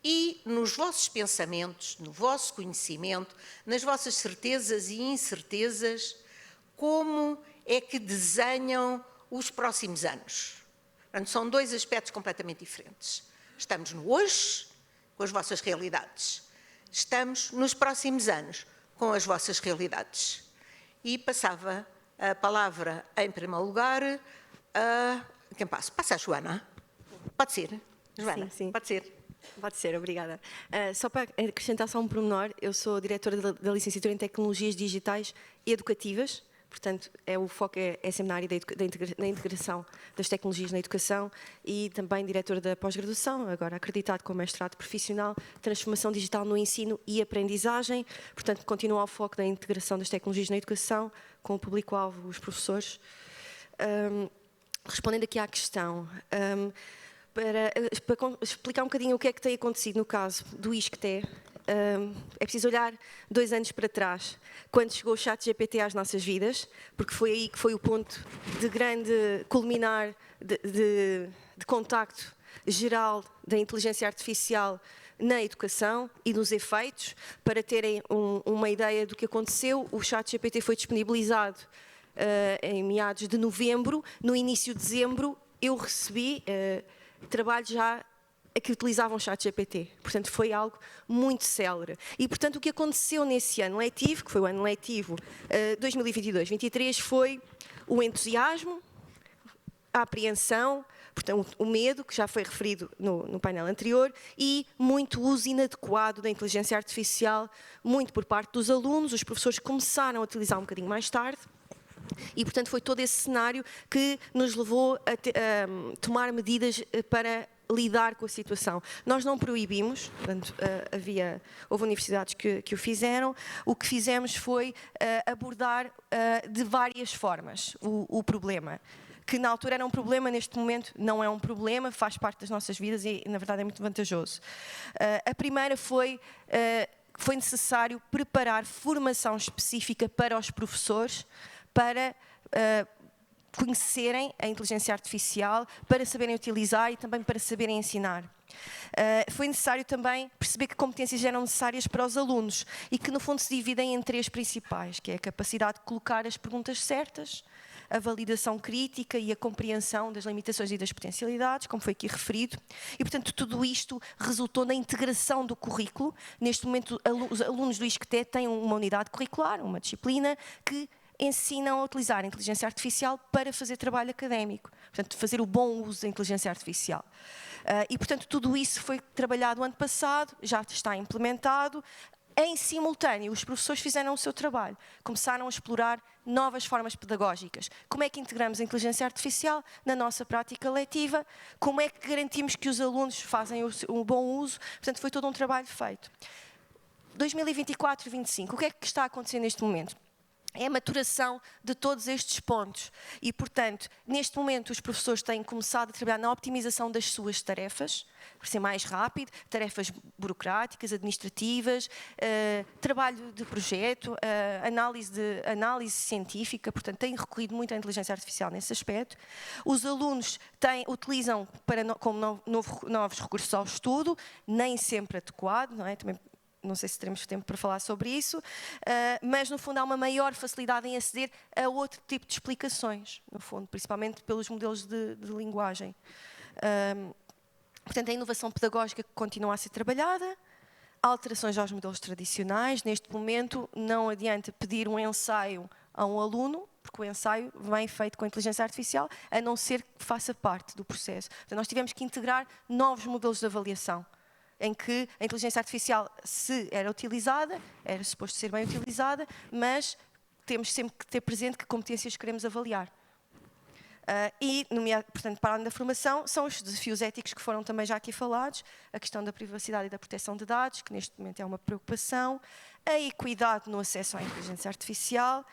E nos vossos pensamentos, no vosso conhecimento, nas vossas certezas e incertezas, como é que desenham os próximos anos? Portanto, são 2 aspectos completamente diferentes. Estamos no hoje, com as vossas realidades. Estamos nos próximos anos, com as vossas realidades. E passava a palavra, em primeiro lugar, a... Quem passa? Passa a Joana. Pode ser, Joana? Sim. Pode ser. Pode ser, obrigada. Só para acrescentar só um pormenor, eu sou diretora da licenciatura em Tecnologias Digitais e Educativas, portanto, o foco é sempre na área da integração das tecnologias na educação, e também diretora da pós-graduação, agora acreditado com mestrado profissional, transformação digital no ensino e aprendizagem, portanto, continua ao foco da integração das tecnologias na educação, com o público-alvo, os professores. Respondendo aqui à questão, para explicar um bocadinho o que é que tem acontecido no caso do ISCTE, é preciso olhar 2 anos para trás, quando chegou o ChatGPT às nossas vidas, porque foi aí que foi o ponto de grande culminar de contacto geral da inteligência artificial na educação e dos efeitos. Para terem uma ideia do que aconteceu, o ChatGPT foi disponibilizado em meados de novembro. No início de dezembro eu recebi trabalho já que utilizavam o ChatGPT. Portanto, foi algo muito célere. E, portanto, o que aconteceu nesse ano letivo, que foi o ano letivo 2022-23, foi o entusiasmo, a apreensão, portanto, o medo, que já foi referido no painel anterior, e muito uso inadequado da inteligência artificial, muito por parte dos alunos. Os professores começaram a utilizar um bocadinho mais tarde, e, portanto, foi todo esse cenário que nos levou a tomar medidas para lidar com a situação. Nós não proibimos, portanto, houve universidades que o fizeram. O que fizemos foi abordar de várias formas o problema, que na altura era um problema, neste momento não é um problema, faz parte das nossas vidas e, na verdade, é muito vantajoso. A primeira foi necessário preparar formação específica para os professores, para conhecerem a inteligência artificial, para saberem utilizar e também para saberem ensinar. Foi necessário também perceber que competências eram necessárias para os alunos e que, no fundo, se dividem em três principais, que é a capacidade de colocar as perguntas certas, a validação crítica e a compreensão das limitações e das potencialidades, como foi aqui referido. E, portanto, tudo isto resultou na integração do currículo. Neste momento, os alunos do ISCTE têm uma unidade curricular, uma disciplina, que ensinam a utilizar a inteligência artificial para fazer trabalho académico. Portanto, fazer o bom uso da inteligência artificial. E, portanto, tudo isso foi trabalhado ano passado, já está implementado. Em simultâneo, os professores fizeram o seu trabalho, começaram a explorar novas formas pedagógicas. Como é que integramos a inteligência artificial na nossa prática letiva? Como é que garantimos que os alunos fazem o bom uso? Portanto, foi todo um trabalho feito. 2024 e 2025, o que é que está acontecendo neste momento? É a maturação de todos estes pontos e, portanto, neste momento os professores têm começado a trabalhar na optimização das suas tarefas, para ser mais rápido, tarefas burocráticas, administrativas, trabalho de projeto, análise científica, portanto, têm recorrido muito à inteligência artificial nesse aspecto. Os alunos utilizam como novos recursos ao estudo, nem sempre adequado, não é? Também, não sei se teremos tempo para falar sobre isso, mas no fundo há uma maior facilidade em aceder a outro tipo de explicações, no fundo, principalmente pelos modelos de linguagem. Portanto, a inovação pedagógica continua a ser trabalhada, alterações aos modelos tradicionais. Neste momento não adianta pedir um ensaio a um aluno, porque o ensaio vem feito com a inteligência artificial, a não ser que faça parte do processo. Portanto, nós tivemos que integrar novos modelos de avaliação, em que a inteligência artificial, se era utilizada, era suposto ser bem utilizada, mas temos sempre que ter presente que competências queremos avaliar. Portanto, para além da formação, são os desafios éticos que foram também já aqui falados, a questão da privacidade e da proteção de dados, que neste momento é uma preocupação, a equidade no acesso à inteligência artificial,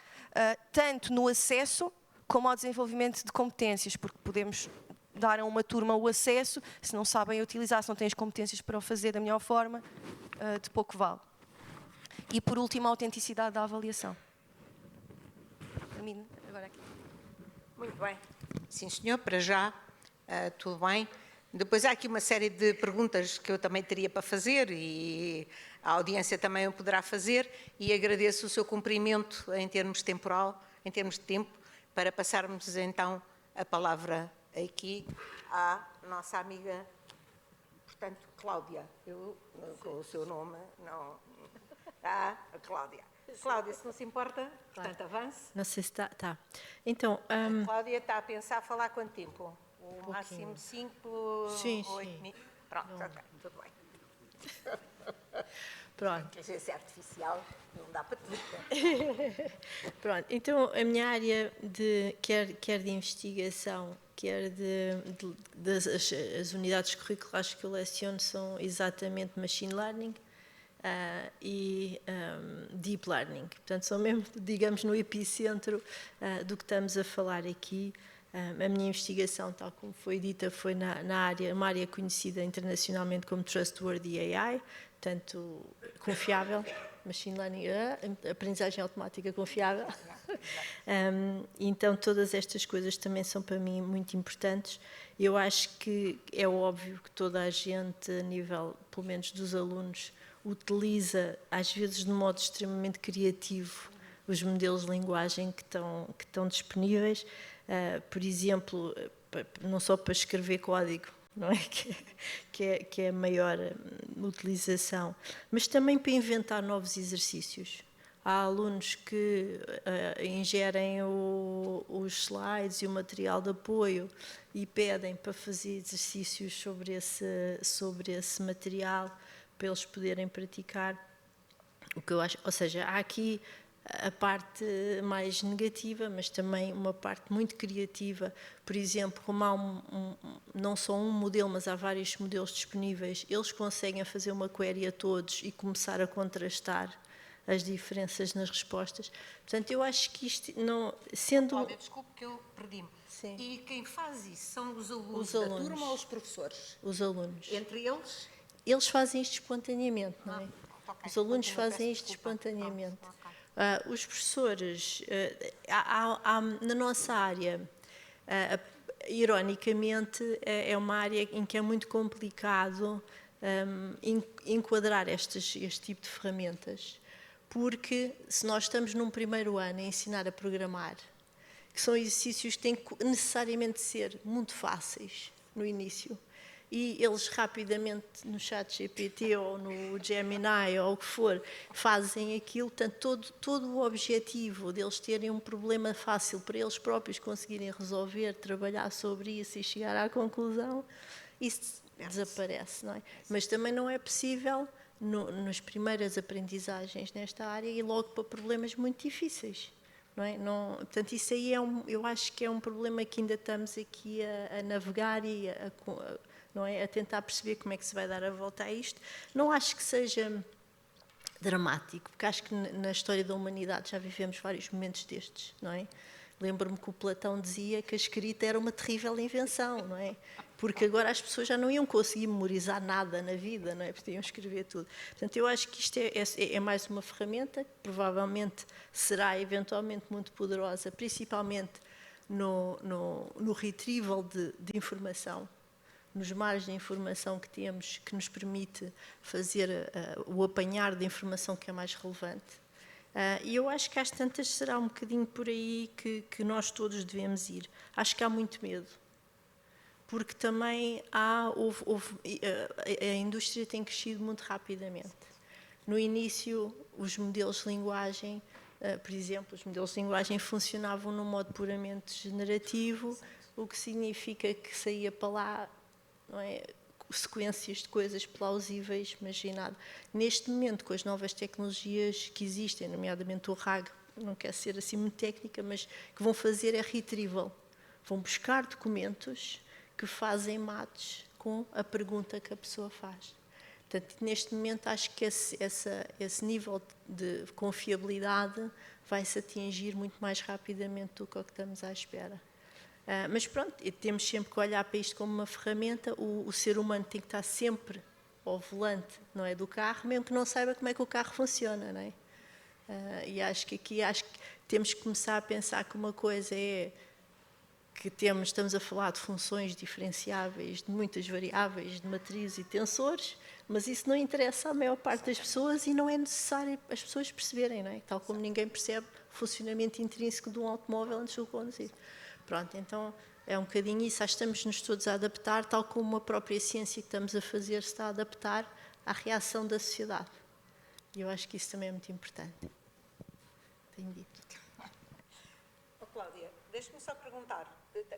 tanto no acesso como ao desenvolvimento de competências, porque podemos dar a uma turma o acesso, se não sabem utilizar, se não têm as competências para o fazer da melhor forma, de pouco vale. E, por último, a autenticidade da avaliação. Termino agora aqui. Muito bem. Sim, senhor, para já, tudo bem. Depois há aqui uma série de perguntas que eu também teria para fazer e a audiência também o poderá fazer, e agradeço o seu cumprimento em termos de tempo, para passarmos então a palavra aqui à nossa amiga, portanto, Cláudia. Eu, com o seu nome, não... a Cláudia. Cláudia, se não se importa, portanto, avance. Não sei se está... Tá. Então... A Cláudia está a pensar falar quanto tempo? O máximo 5 ou 8 minutos? Pronto, ok, tudo bem. Pronto. Inteligência artificial não dá para tudo. Pronto, então a minha área quer de investigação, quer as unidades curriculares que eu leciono são exatamente Machine Learning e Deep Learning. Portanto, são mesmo, digamos, no epicentro do que estamos a falar aqui. A minha investigação, tal como foi dita, foi uma área conhecida internacionalmente como Trustworthy AI, portanto, confiável, Machine Learning, aprendizagem automática confiável. Então, todas estas coisas também são para mim muito importantes. Eu acho que é óbvio que toda a gente, a nível, pelo menos dos alunos, utiliza, às vezes de modo extremamente criativo, os modelos de linguagem que estão disponíveis. Por exemplo, não só para escrever código, não é? Que é a maior utilização, mas também para inventar novos exercícios. Há alunos que ingerem os slides e o material de apoio e pedem para fazer exercícios sobre esse material, para eles poderem praticar. O que eu acho, ou seja, há aqui a parte mais negativa, mas também uma parte muito criativa. Por exemplo, como há não só um modelo, mas há vários modelos disponíveis, eles conseguem fazer uma query a todos e começar a contrastar as diferenças nas respostas. Portanto, eu acho que isto, não, sendo... Cláudia, desculpe que eu perdi-me. Sim. E quem faz isso são os alunos Os da alunos. turma ou os professores? Os alunos. Entre eles? Eles fazem isto espontaneamente, não é? Ok. Os alunos Continua, fazem peço isto desculpa. espontaneamente. Pronto, ok. Os professores, na nossa área, ironicamente, é uma área em que é muito complicado enquadrar este tipo de ferramentas, porque se nós estamos num primeiro ano a ensinar a programar, que são exercícios que têm que necessariamente ser muito fáceis no início, e eles rapidamente no ChatGPT ou no Gemini ou o que for, fazem aquilo, portanto todo o objetivo deles terem um problema fácil para eles próprios conseguirem resolver, trabalhar sobre isso e chegar à conclusão, isso desaparece, não é? Mas também não é possível, nas primeiras aprendizagens nesta área, ir logo para problemas muito difíceis. Não é? Não, portanto, isso aí eu acho que é um problema que ainda estamos aqui a navegar e não é? A tentar perceber como é que se vai dar a volta a isto. Não acho que seja dramático, porque acho que na história da humanidade já vivemos vários momentos destes, não é? Lembro-me que o Platão dizia que a escrita era uma terrível invenção, não é? Porque agora as pessoas já não iam conseguir memorizar nada na vida, não é? Porque iam escrever tudo. Portanto, eu acho que isto é mais uma ferramenta que provavelmente será eventualmente muito poderosa, principalmente no retrieval de informação, nos mares de informação que temos, que nos permite fazer o apanhar de informação que é mais relevante. E eu acho que às tantas será um bocadinho por aí que nós todos devemos ir. Acho que há muito medo, porque também a indústria tem crescido muito rapidamente. No início, os modelos de linguagem, por exemplo, os modelos de linguagem funcionavam num modo puramente generativo, o que significa que saía para lá, não é, sequências de coisas plausíveis, imaginado. Neste momento, com as novas tecnologias que existem, nomeadamente o RAG, não quer ser assim muito técnica, mas que vão fazer é retrieval. Vão buscar documentos que fazem match com a pergunta que a pessoa faz. Portanto, neste momento, acho que esse nível de confiabilidade vai-se atingir muito mais rapidamente do que o que estamos à espera. Mas pronto, temos sempre que olhar para isto como uma ferramenta. O ser humano tem que estar sempre ao volante, não é, do carro, mesmo que não saiba como é que o carro funciona, não é? E acho que temos que começar a pensar que uma coisa é que estamos a falar de funções diferenciáveis, de muitas variáveis, de matrizes e tensores, mas isso não interessa à maior parte das pessoas e não é necessário as pessoas perceberem, não é? Tal como ninguém percebe o funcionamento intrínseco de um automóvel antes de o conduzir. Pronto, então é um bocadinho isso, acho que estamos-nos todos a adaptar, tal como a própria ciência que estamos a fazer se está a adaptar à reação da sociedade. E eu acho que isso também é muito importante. Tenho dito. Oh, Cláudia, deixe-me só perguntar,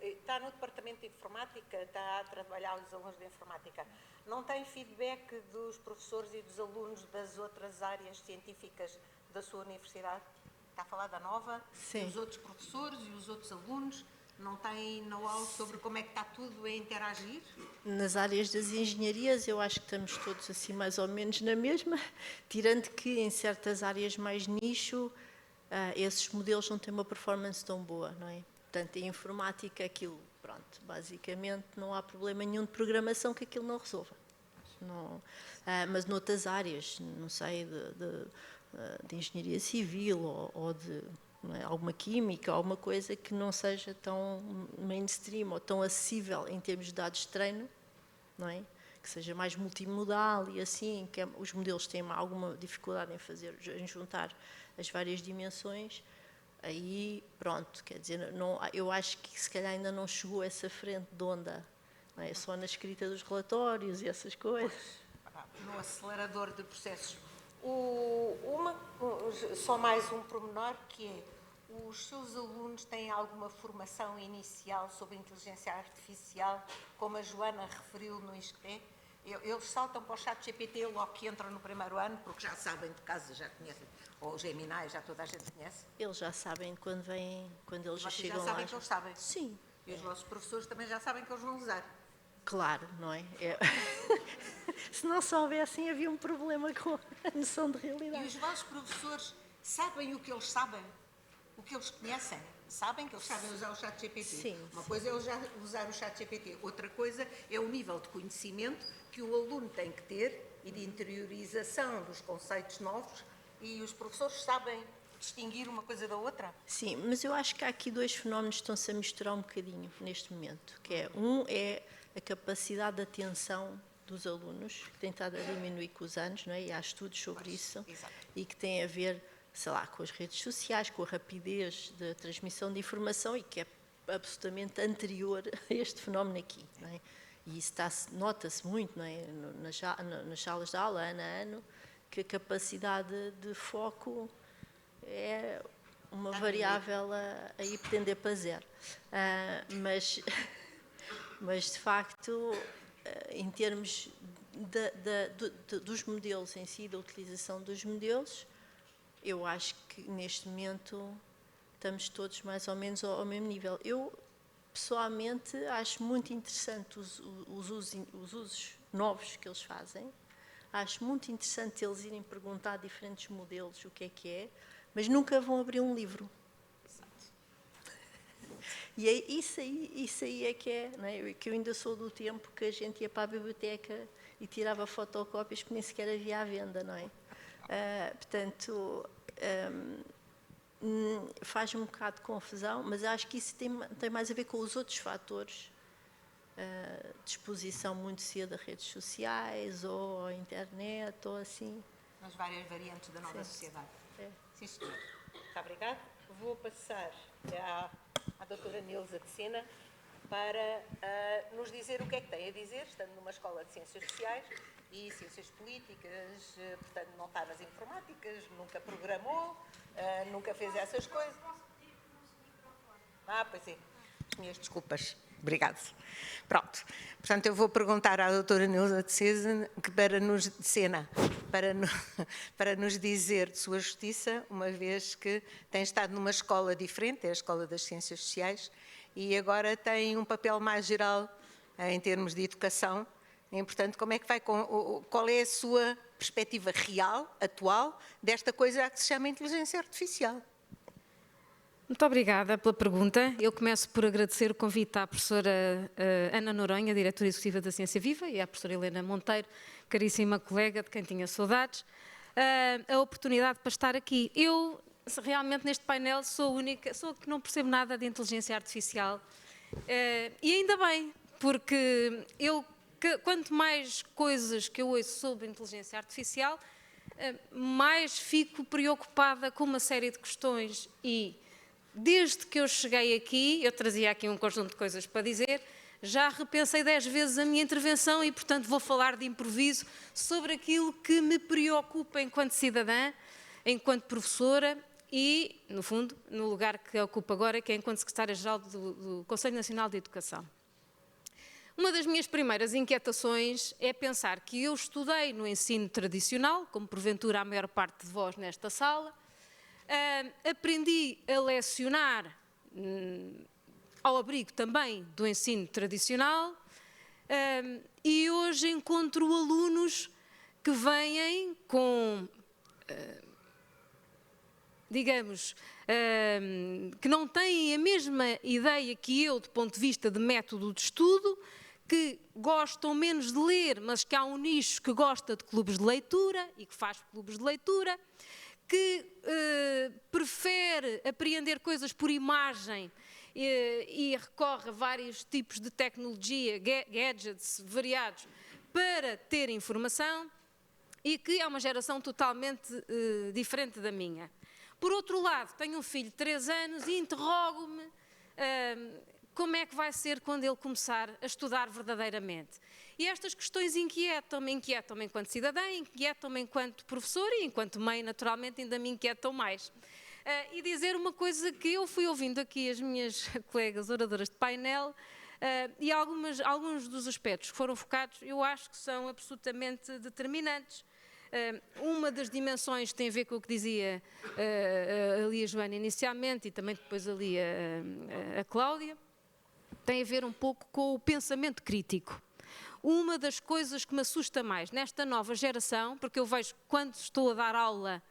está no departamento de informática, está a trabalhar os alunos de informática, não tem feedback dos professores e dos alunos das outras áreas científicas da sua universidade? Está a falar da nova? Sim. Os outros professores e os outros alunos não têm know-how sobre como é que está tudo a interagir? Nas áreas das engenharias, eu acho que estamos todos assim mais ou menos na mesma, tirando que em certas áreas mais nicho, esses modelos não têm uma performance tão boa, não é? Portanto, em informática, aquilo, pronto, basicamente não há problema nenhum de programação que aquilo não resolva. Não, mas noutras áreas, não sei, de engenharia civil ou de alguma química, alguma coisa que não seja tão mainstream ou tão acessível em termos de dados de treino, não é? Que seja mais multimodal e assim, que os modelos têm alguma dificuldade em juntar as várias dimensões, aí pronto, quer dizer, não, eu acho que se calhar ainda não chegou essa frente de onda não é só na escrita dos relatórios e essas coisas. No acelerador de processos. Só mais um pormenor, que é, os seus alunos têm alguma formação inicial sobre inteligência artificial, como a Joana referiu no ISCTE? Eles saltam para o ChatGPT logo que entram no primeiro ano, porque já sabem de casa, já conhecem, ou o Gemini, já toda a gente conhece. Eles já sabem quando eles já chegam lá. Já sabem que eles sabem? Sim. E os vossos professores também já sabem que eles vão usar? Claro, não é? Se não soubessem, havia um problema com a noção de realidade. E os vossos professores sabem o que eles sabem? O que eles conhecem? Sabem que eles sabem usar o ChatGPT? Sim. Uma coisa é já usar o ChatGPT, outra coisa é o nível de conhecimento que o aluno tem que ter e de interiorização dos conceitos novos, e os professores sabem distinguir uma coisa da outra? Sim, mas eu acho que há aqui dois fenómenos que estão-se a misturar um bocadinho neste momento, que é, é a capacidade de atenção dos alunos, que tem estado a diminuir com os anos, não é? E há estudos sobre isso, exato. E que tem a ver, sei lá, com as redes sociais, com a rapidez da transmissão de informação, e que é absolutamente anterior a este fenómeno aqui, não é? E isso nota-se muito, não é? Nas salas de aula, ano a ano, que a capacidade de foco é uma variável a ir tender para zero. Mas, de facto, em termos dos modelos em si, da utilização dos modelos, eu acho que neste momento estamos todos mais ou menos ao mesmo nível. Eu, pessoalmente, acho muito interessante os usos novos que eles fazem. Acho muito interessante eles irem perguntar a diferentes modelos o que é, mas nunca vão abrir um livro. E é isso aí é que é, não é? Que eu ainda sou do tempo que a gente ia para a biblioteca e tirava fotocópias que nem sequer havia à venda, não é? Portanto, faz um bocado de confusão, mas acho que isso tem mais a ver com os outros fatores, de exposição muito cedo a redes sociais ou à internet ou assim. As várias variantes da nova sociedade. É. Sim, senhor. Muito obrigada. Vou passar à doutora Nilza de Sena para nos dizer o que é que tem a dizer, estando numa escola de Ciências Sociais e Ciências Políticas, portanto não está nas informáticas, nunca programou, nunca fez essas coisas. Pois é. Minhas desculpas. Obrigado. Pronto. Portanto, eu vou perguntar à doutora Nilza de Sena para nos dizer de sua justiça, uma vez que tem estado numa escola diferente, é a Escola das Ciências Sociais, e agora tem um papel mais geral em termos de educação. E, portanto, qual é a sua perspectiva real, atual, desta coisa que se chama inteligência artificial? Muito obrigada pela pergunta. Eu começo por agradecer o convite à professora Ana Noronha, diretora executiva da Ciência Viva, e à professora Helena Monteiro, caríssima colega, de quem tinha saudades, a oportunidade para estar aqui. Eu, realmente, neste painel, sou a que não percebo nada de inteligência artificial. E ainda bem, porque quanto mais coisas que eu ouço sobre inteligência artificial, mais fico preocupada com uma série de questões. E desde que eu cheguei aqui, eu trazia aqui um conjunto de coisas para dizer, já repensei 10 vezes a minha intervenção e, portanto, vou falar de improviso sobre aquilo que me preocupa enquanto cidadã, enquanto professora e, no fundo, no lugar que ocupo agora, que é enquanto secretária-geral do Conselho Nacional de Educação. Uma das minhas primeiras inquietações é pensar que eu estudei no ensino tradicional, como porventura a maior parte de vós nesta sala, aprendi a lecionar ao abrigo também do ensino tradicional e hoje encontro alunos que vêm com, digamos, que não têm a mesma ideia que eu do ponto de vista de método de estudo, que gostam menos de ler, mas que há um nicho que gosta de clubes de leitura e que faz clubes de leitura, que prefere apreender coisas por imagem e recorre a vários tipos de tecnologia, gadgets variados, para ter informação, e que é uma geração totalmente diferente da minha. Por outro lado, tenho um filho de 3 anos e interrogo-me como é que vai ser quando ele começar a estudar verdadeiramente? E estas questões inquietam-me enquanto cidadã, inquietam-me enquanto professora e enquanto mãe, naturalmente, ainda me inquietam mais. E dizer uma coisa que eu fui ouvindo aqui as minhas colegas oradoras de painel, e alguns dos aspectos que foram focados, eu acho que são absolutamente determinantes. Uma das dimensões tem a ver com o que dizia ali a Joana inicialmente e também depois ali a Cláudia, tem a ver um pouco com o pensamento crítico. Uma das coisas que me assusta mais nesta nova geração, porque eu vejo quando estou a dar aula,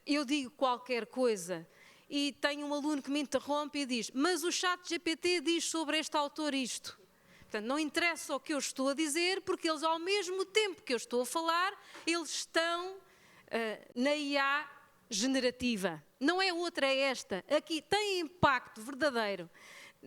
eu digo qualquer coisa e tenho um aluno que me interrompe e diz: mas o ChatGPT diz sobre este autor isto. Portanto, não interessa o que eu estou a dizer, porque eles, ao mesmo tempo que eu estou a falar, eles estão na IA generativa. Não é outra, é esta. Aqui tem impacto verdadeiro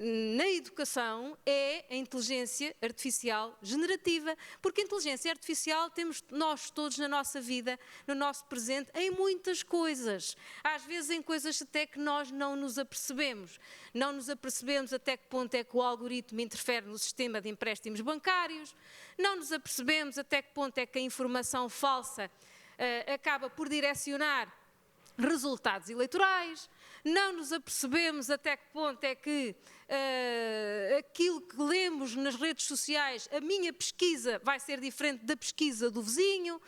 na educação, é a inteligência artificial generativa, porque a inteligência artificial temos nós todos na nossa vida, no nosso presente, em muitas coisas. Às vezes em coisas até que nós não nos apercebemos. Não nos apercebemos até que ponto é que o algoritmo interfere no sistema de empréstimos bancários, não nos apercebemos até que ponto é que a informação falsa acaba por direcionar resultados eleitorais, não nos apercebemos até que ponto é que aquilo que lemos nas redes sociais, a minha pesquisa vai ser diferente da pesquisa do vizinho,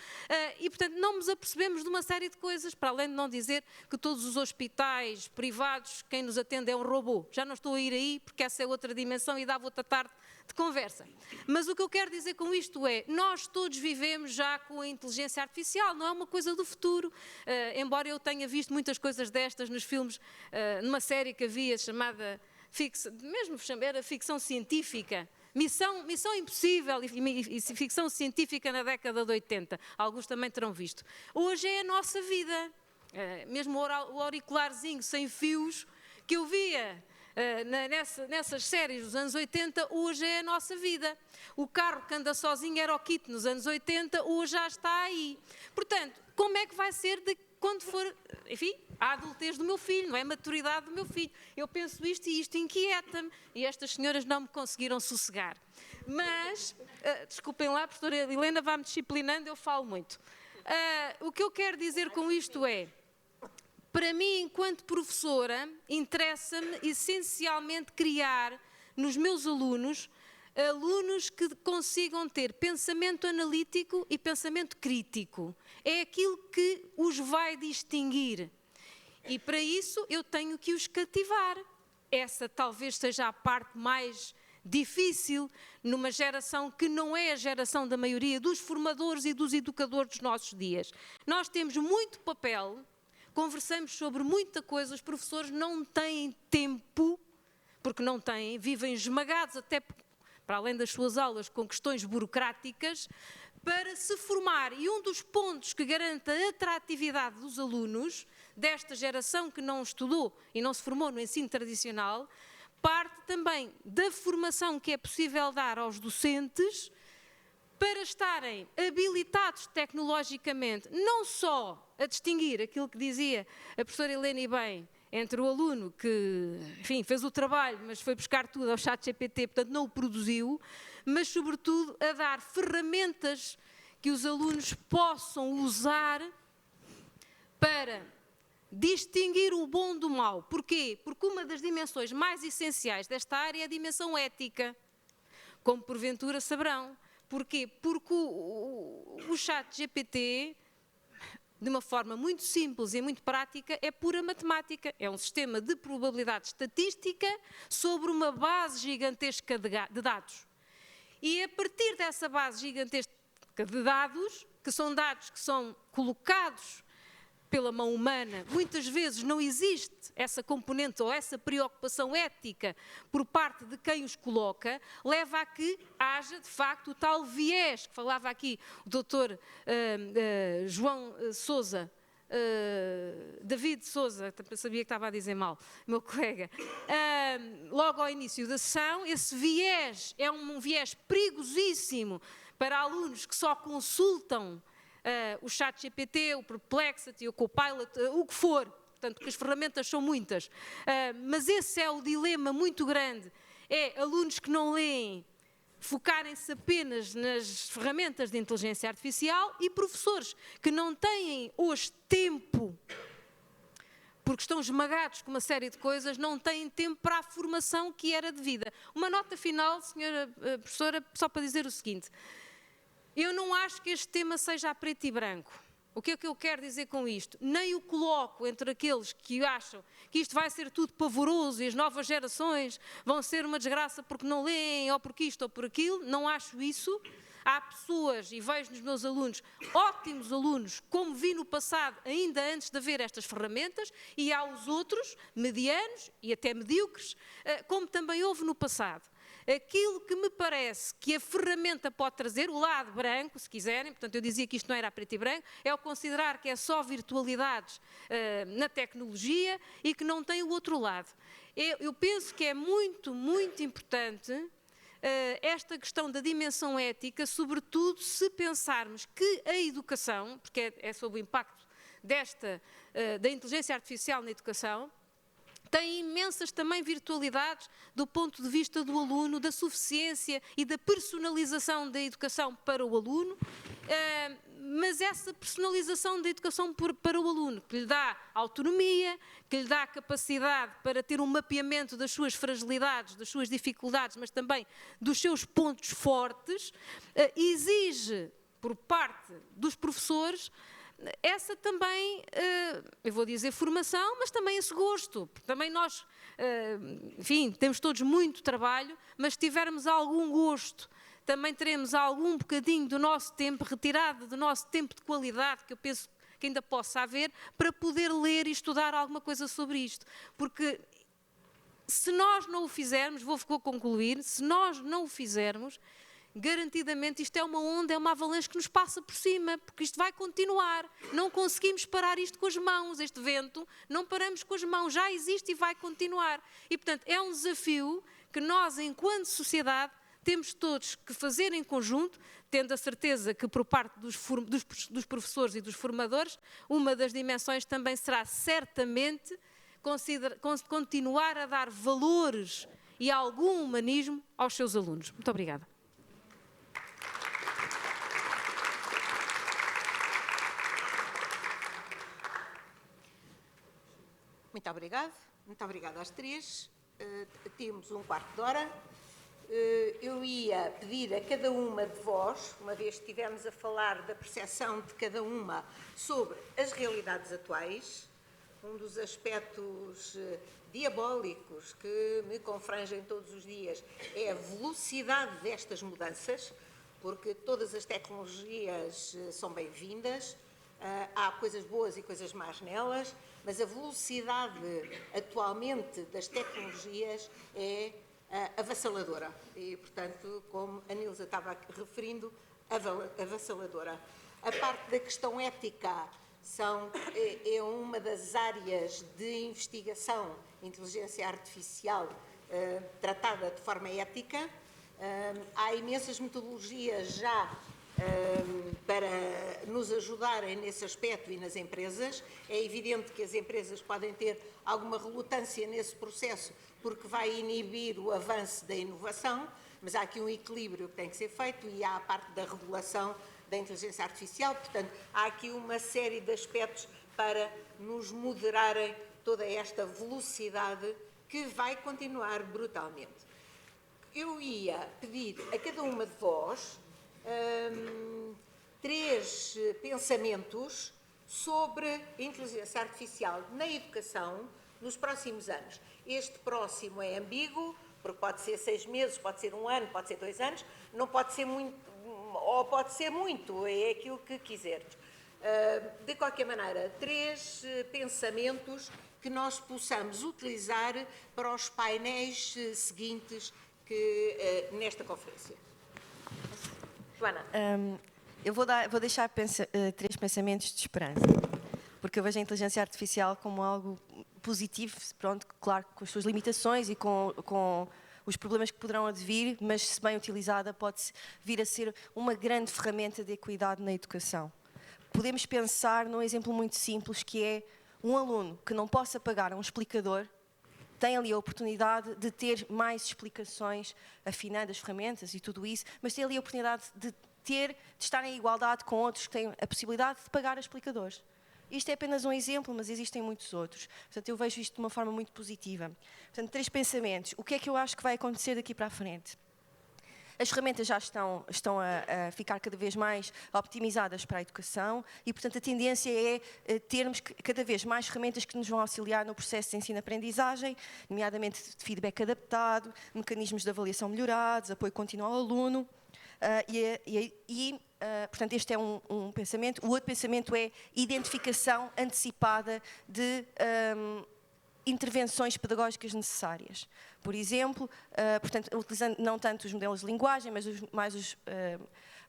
e portanto não nos apercebemos de uma série de coisas, para além de não dizer que todos os hospitais privados, quem nos atende é um robô. Já não estou a ir aí porque essa é outra dimensão e dava outra tarde de conversa. Mas o que eu quero dizer com isto é, nós todos vivemos já com a inteligência artificial, não é uma coisa do futuro, embora eu tenha visto muitas coisas destas nos filmes, numa série que havia chamada, era ficção científica, Missão Impossível e ficção científica na década de 80, alguns também terão visto. Hoje é a nossa vida, mesmo o auricularzinho sem fios que eu via nessas séries dos anos 80, hoje é a nossa vida. O carro que anda sozinho era o kit nos anos 80, hoje já está aí. Portanto, como é que vai ser quando for, enfim, a adultez do meu filho, não é? A maturidade do meu filho. Eu penso isto e isto inquieta-me e estas senhoras não me conseguiram sossegar. Mas, desculpem lá, a professora Helena vai-me disciplinando, eu falo muito. O que eu quero dizer com isto é, para mim, enquanto professora, interessa-me essencialmente criar nos meus alunos que consigam ter pensamento analítico e pensamento crítico. É aquilo que os vai distinguir. E para isso eu tenho que os cativar. Essa talvez seja a parte mais difícil numa geração que não é a geração da maioria dos formadores e dos educadores dos nossos dias. Nós temos muito papel, conversamos sobre muita coisa, os professores não têm tempo, porque não têm, vivem esmagados até para além das suas aulas com questões burocráticas, para se formar. E um dos pontos que garante a atratividade dos alunos desta geração que não estudou e não se formou no ensino tradicional, parte também da formação que é possível dar aos docentes para estarem habilitados tecnologicamente, não só a distinguir aquilo que dizia a professora Helena e bem, entre o aluno que, enfim, fez o trabalho, mas foi buscar tudo ao ChatGPT, portanto não o produziu, mas sobretudo a dar ferramentas que os alunos possam usar para distinguir o bom do mau. Porquê? Porque uma das dimensões mais essenciais desta área é a dimensão ética, como porventura saberão. Porquê? Porque o ChatGPT, de uma forma muito simples e muito prática, é pura matemática. É um sistema de probabilidade estatística sobre uma base gigantesca de dados. E a partir dessa base gigantesca de dados, que são dados que são colocados pela mão humana, muitas vezes não existe essa componente ou essa preocupação ética por parte de quem os coloca, leva a que haja, de facto, o tal viés que falava aqui o doutor João Sousa, David Sousa, sabia que estava a dizer mal, meu colega, logo ao início da sessão. Esse viés é um viés perigosíssimo para alunos que só consultam o ChatGPT, o Perplexity, o Copilot, o que for, portanto, que as ferramentas são muitas, mas esse é o dilema muito grande, é alunos que não leem, focarem-se apenas nas ferramentas de inteligência artificial e professores que não têm hoje tempo, porque estão esmagados com uma série de coisas, não têm tempo para a formação que era devida. Uma nota final, senhora professora, só para dizer o seguinte: eu não acho que este tema seja a preto e branco. O que é que eu quero dizer com isto? Nem o coloco entre aqueles que acham que isto vai ser tudo pavoroso e as novas gerações vão ser uma desgraça porque não leem ou porque isto ou por aquilo. Não acho isso. Há pessoas, e vejo nos meus alunos, ótimos alunos, como vi no passado, ainda antes de haver estas ferramentas, e há os outros, medianos e até medíocres, como também houve no passado. Aquilo que me parece que a ferramenta pode trazer, o lado branco, se quiserem, portanto eu dizia que isto não era a preto e branco, é o considerar que é só virtualidades na tecnologia e que não tem o outro lado. Eu penso que é muito, muito importante esta questão da dimensão ética, sobretudo se pensarmos que a educação, porque é sob o impacto da inteligência artificial na educação, tem imensas também virtualidades do ponto de vista do aluno, da suficiência e da personalização da educação para o aluno, mas essa personalização da educação para o aluno, que lhe dá autonomia, que lhe dá capacidade para ter um mapeamento das suas fragilidades, das suas dificuldades, mas também dos seus pontos fortes, exige por parte dos professores essa também, eu vou dizer formação, mas também esse gosto, porque também nós, enfim, temos todos muito trabalho, mas se tivermos algum gosto, também teremos algum bocadinho do nosso tempo retirado, do nosso tempo de qualidade, que eu penso que ainda possa haver, para poder ler e estudar alguma coisa sobre isto, porque se nós não o fizermos, vou concluir, se nós não o fizermos, garantidamente isto é uma onda, é uma avalanche que nos passa por cima, porque isto vai continuar. Não conseguimos parar isto com as mãos, este vento, não paramos com as mãos, já existe e vai continuar. E, portanto, é um desafio que nós, enquanto sociedade, temos todos que fazer em conjunto, tendo a certeza que por parte dos professores e dos formadores, uma das dimensões também será certamente continuar a dar valores e algum humanismo aos seus alunos. Muito obrigada. Muito obrigada às três. Temos um quarto de hora. Eu ia pedir a cada uma de vós, uma vez que estivemos a falar da percepção de cada uma sobre as realidades atuais, um dos aspectos diabólicos que me confrangem todos os dias é a velocidade destas mudanças, porque todas as tecnologias são bem-vindas, há coisas boas e coisas más nelas, mas a velocidade atualmente das tecnologias é avassaladora e, portanto, como a Nilza estava referindo, avassaladora. A parte da questão ética é uma das áreas de investigação, inteligência artificial, tratada de forma ética. Há imensas metodologias já para nos ajudarem nesse aspecto e nas empresas. É evidente que as empresas podem ter alguma relutância nesse processo porque vai inibir o avanço da inovação, mas há aqui um equilíbrio que tem que ser feito e há a parte da regulação da inteligência artificial, portanto, há aqui uma série de aspectos para nos moderarem toda esta velocidade que vai continuar brutalmente. Eu ia pedir a cada uma de vós 3 pensamentos sobre a inteligência artificial na educação nos próximos anos. Este próximo é ambíguo, porque pode ser 6 meses, pode ser 1 ano, pode ser 2 anos, não pode ser muito, ou pode ser muito, é aquilo que quiseres. De qualquer maneira, 3 pensamentos que nós possamos utilizar para os painéis seguintes nesta conferência. Joana. Eu vou deixar 3 pensamentos de esperança, porque eu vejo a inteligência artificial como algo positivo, pronto, claro, com as suas limitações e com os problemas que poderão advir, mas se bem utilizada pode vir a ser uma grande ferramenta de equidade na educação. Podemos pensar num exemplo muito simples que é Um aluno que não possa pagar a um explicador tem ali a oportunidade de ter mais explicações, afinando as ferramentas e tudo isso, mas tem ali a oportunidade de estar em igualdade com outros que têm a possibilidade de pagar a explicadores. Isto é apenas um exemplo, mas existem muitos outros. Portanto, eu vejo isto de uma forma muito positiva. Portanto, 3 pensamentos. O que é que eu acho que vai acontecer daqui para a frente? As ferramentas já estão a ficar cada vez mais optimizadas para a educação e, portanto, a tendência é termos cada vez mais ferramentas que nos vão auxiliar no processo de ensino-aprendizagem, nomeadamente de feedback adaptado, mecanismos de avaliação melhorados, apoio contínuo ao aluno. Portanto, este é um pensamento. O outro pensamento é identificação antecipada de intervenções pedagógicas necessárias. Por exemplo, portanto, utilizando não tanto os modelos de linguagem, mas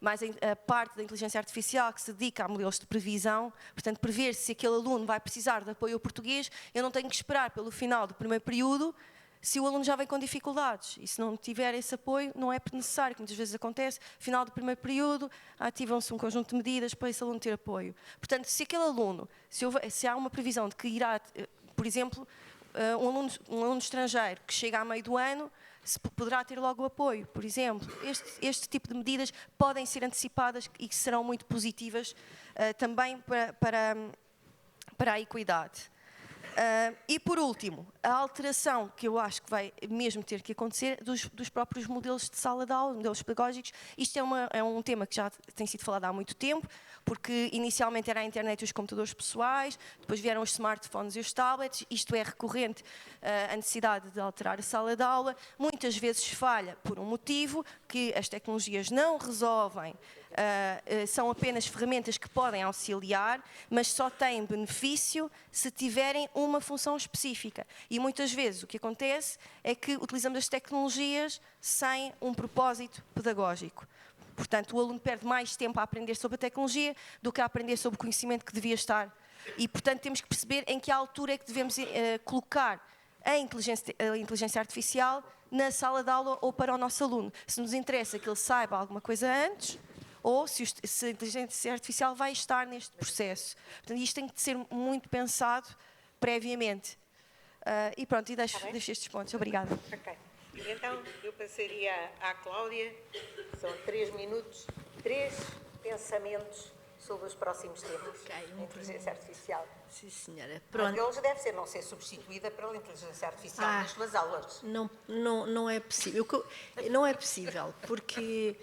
mais a parte da inteligência artificial que se dedica a modelos de previsão, portanto, prever se aquele aluno vai precisar de apoio ao português, eu não tenho que esperar pelo final do primeiro período se o aluno já vem com dificuldades. E se não tiver esse apoio, não é necessário, que muitas vezes acontece, final do primeiro período, ativam-se um conjunto de medidas para esse aluno ter apoio. Portanto, se aquele aluno, se há uma previsão de que irá, por exemplo, um aluno estrangeiro que chega a meio do ano, poderá ter logo o apoio, por exemplo. Este tipo de medidas podem ser antecipadas e que serão muito positivas também para a equidade. E por último, a alteração que eu acho que vai mesmo ter que acontecer dos próprios modelos de sala de aula, modelos pedagógicos. Isto é um tema que já tem sido falado há muito tempo, porque inicialmente era a internet e os computadores pessoais, depois vieram os smartphones e os tablets. Isto é recorrente, a necessidade de alterar a sala de aula. Muitas vezes falha por um motivo, que as tecnologias não resolvem. São apenas ferramentas que podem auxiliar, mas só têm benefício se tiverem uma função específica. E muitas vezes o que acontece é que utilizamos as tecnologias sem um propósito pedagógico. Portanto, o aluno perde mais tempo a aprender sobre a tecnologia do que a aprender sobre o conhecimento que devia estar. E, portanto, temos que perceber em que altura é que devemos colocar a inteligência artificial na sala de aula ou para o nosso aluno. Se nos interessa que ele saiba alguma coisa antes, ou se a inteligência artificial vai estar neste processo. Portanto, isto tem que ser muito pensado previamente. E pronto, e deixo estes pontos. Obrigada. Ok. Então, eu passaria à Cláudia. São 3 minutos, 3 pensamentos sobre os próximos temas. A inteligência artificial. Sim, senhora. Pronto. Eles deve não ser substituída pela inteligência artificial nas suas aulas. Não é possível. Não é possível, porque...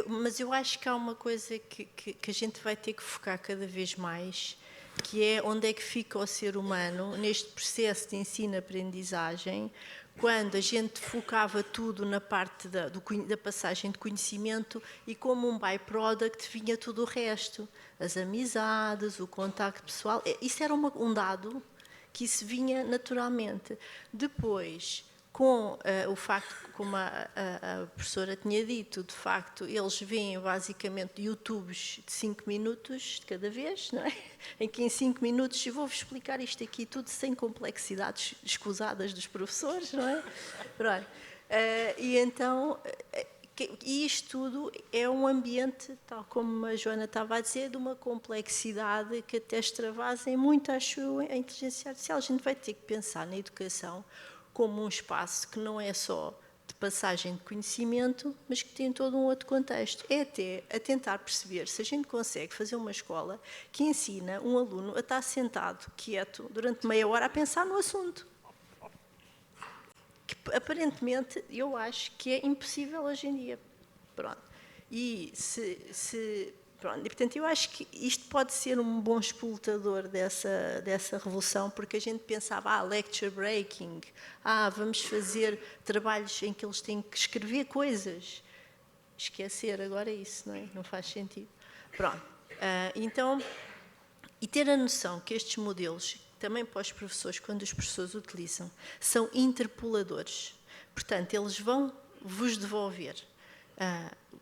mas eu acho que há uma coisa que a gente vai ter que focar cada vez mais, que é onde é que fica o ser humano neste processo de ensino-aprendizagem, quando a gente focava tudo na parte da passagem de conhecimento e como um byproduct vinha tudo o resto, as amizades, o contacto pessoal. Isso era um dado que isso vinha naturalmente. Depois, com o facto, como a professora tinha dito, de facto, eles veem basicamente YouTubes de 5 minutos de cada vez, não é? Em que em 5 minutos eu vou-vos explicar isto aqui tudo sem complexidades escusadas dos professores, não é? Pronto. E então, isto tudo é um ambiente, tal como a Joana estava a dizer, de uma complexidade que até extravasa muito, acho, a inteligência artificial. A gente vai ter que pensar na educação como um espaço que não é só de passagem de conhecimento, mas que tem todo um outro contexto. É até a tentar perceber se a gente consegue fazer uma escola que ensina um aluno a estar sentado, quieto, durante meia hora a pensar no assunto. Que, aparentemente, eu acho que é impossível hoje em dia. Pronto. E pronto, e, portanto, eu acho que isto pode ser um bom expultador dessa revolução, porque a gente pensava, lecture breaking, vamos fazer trabalhos em que eles têm que escrever coisas. Esquecer agora isso, não é? Não faz sentido. Pronto. Então, e ter a noção que estes modelos, também para os professores, quando os professores utilizam, são interpoladores. Portanto, eles vão vos devolver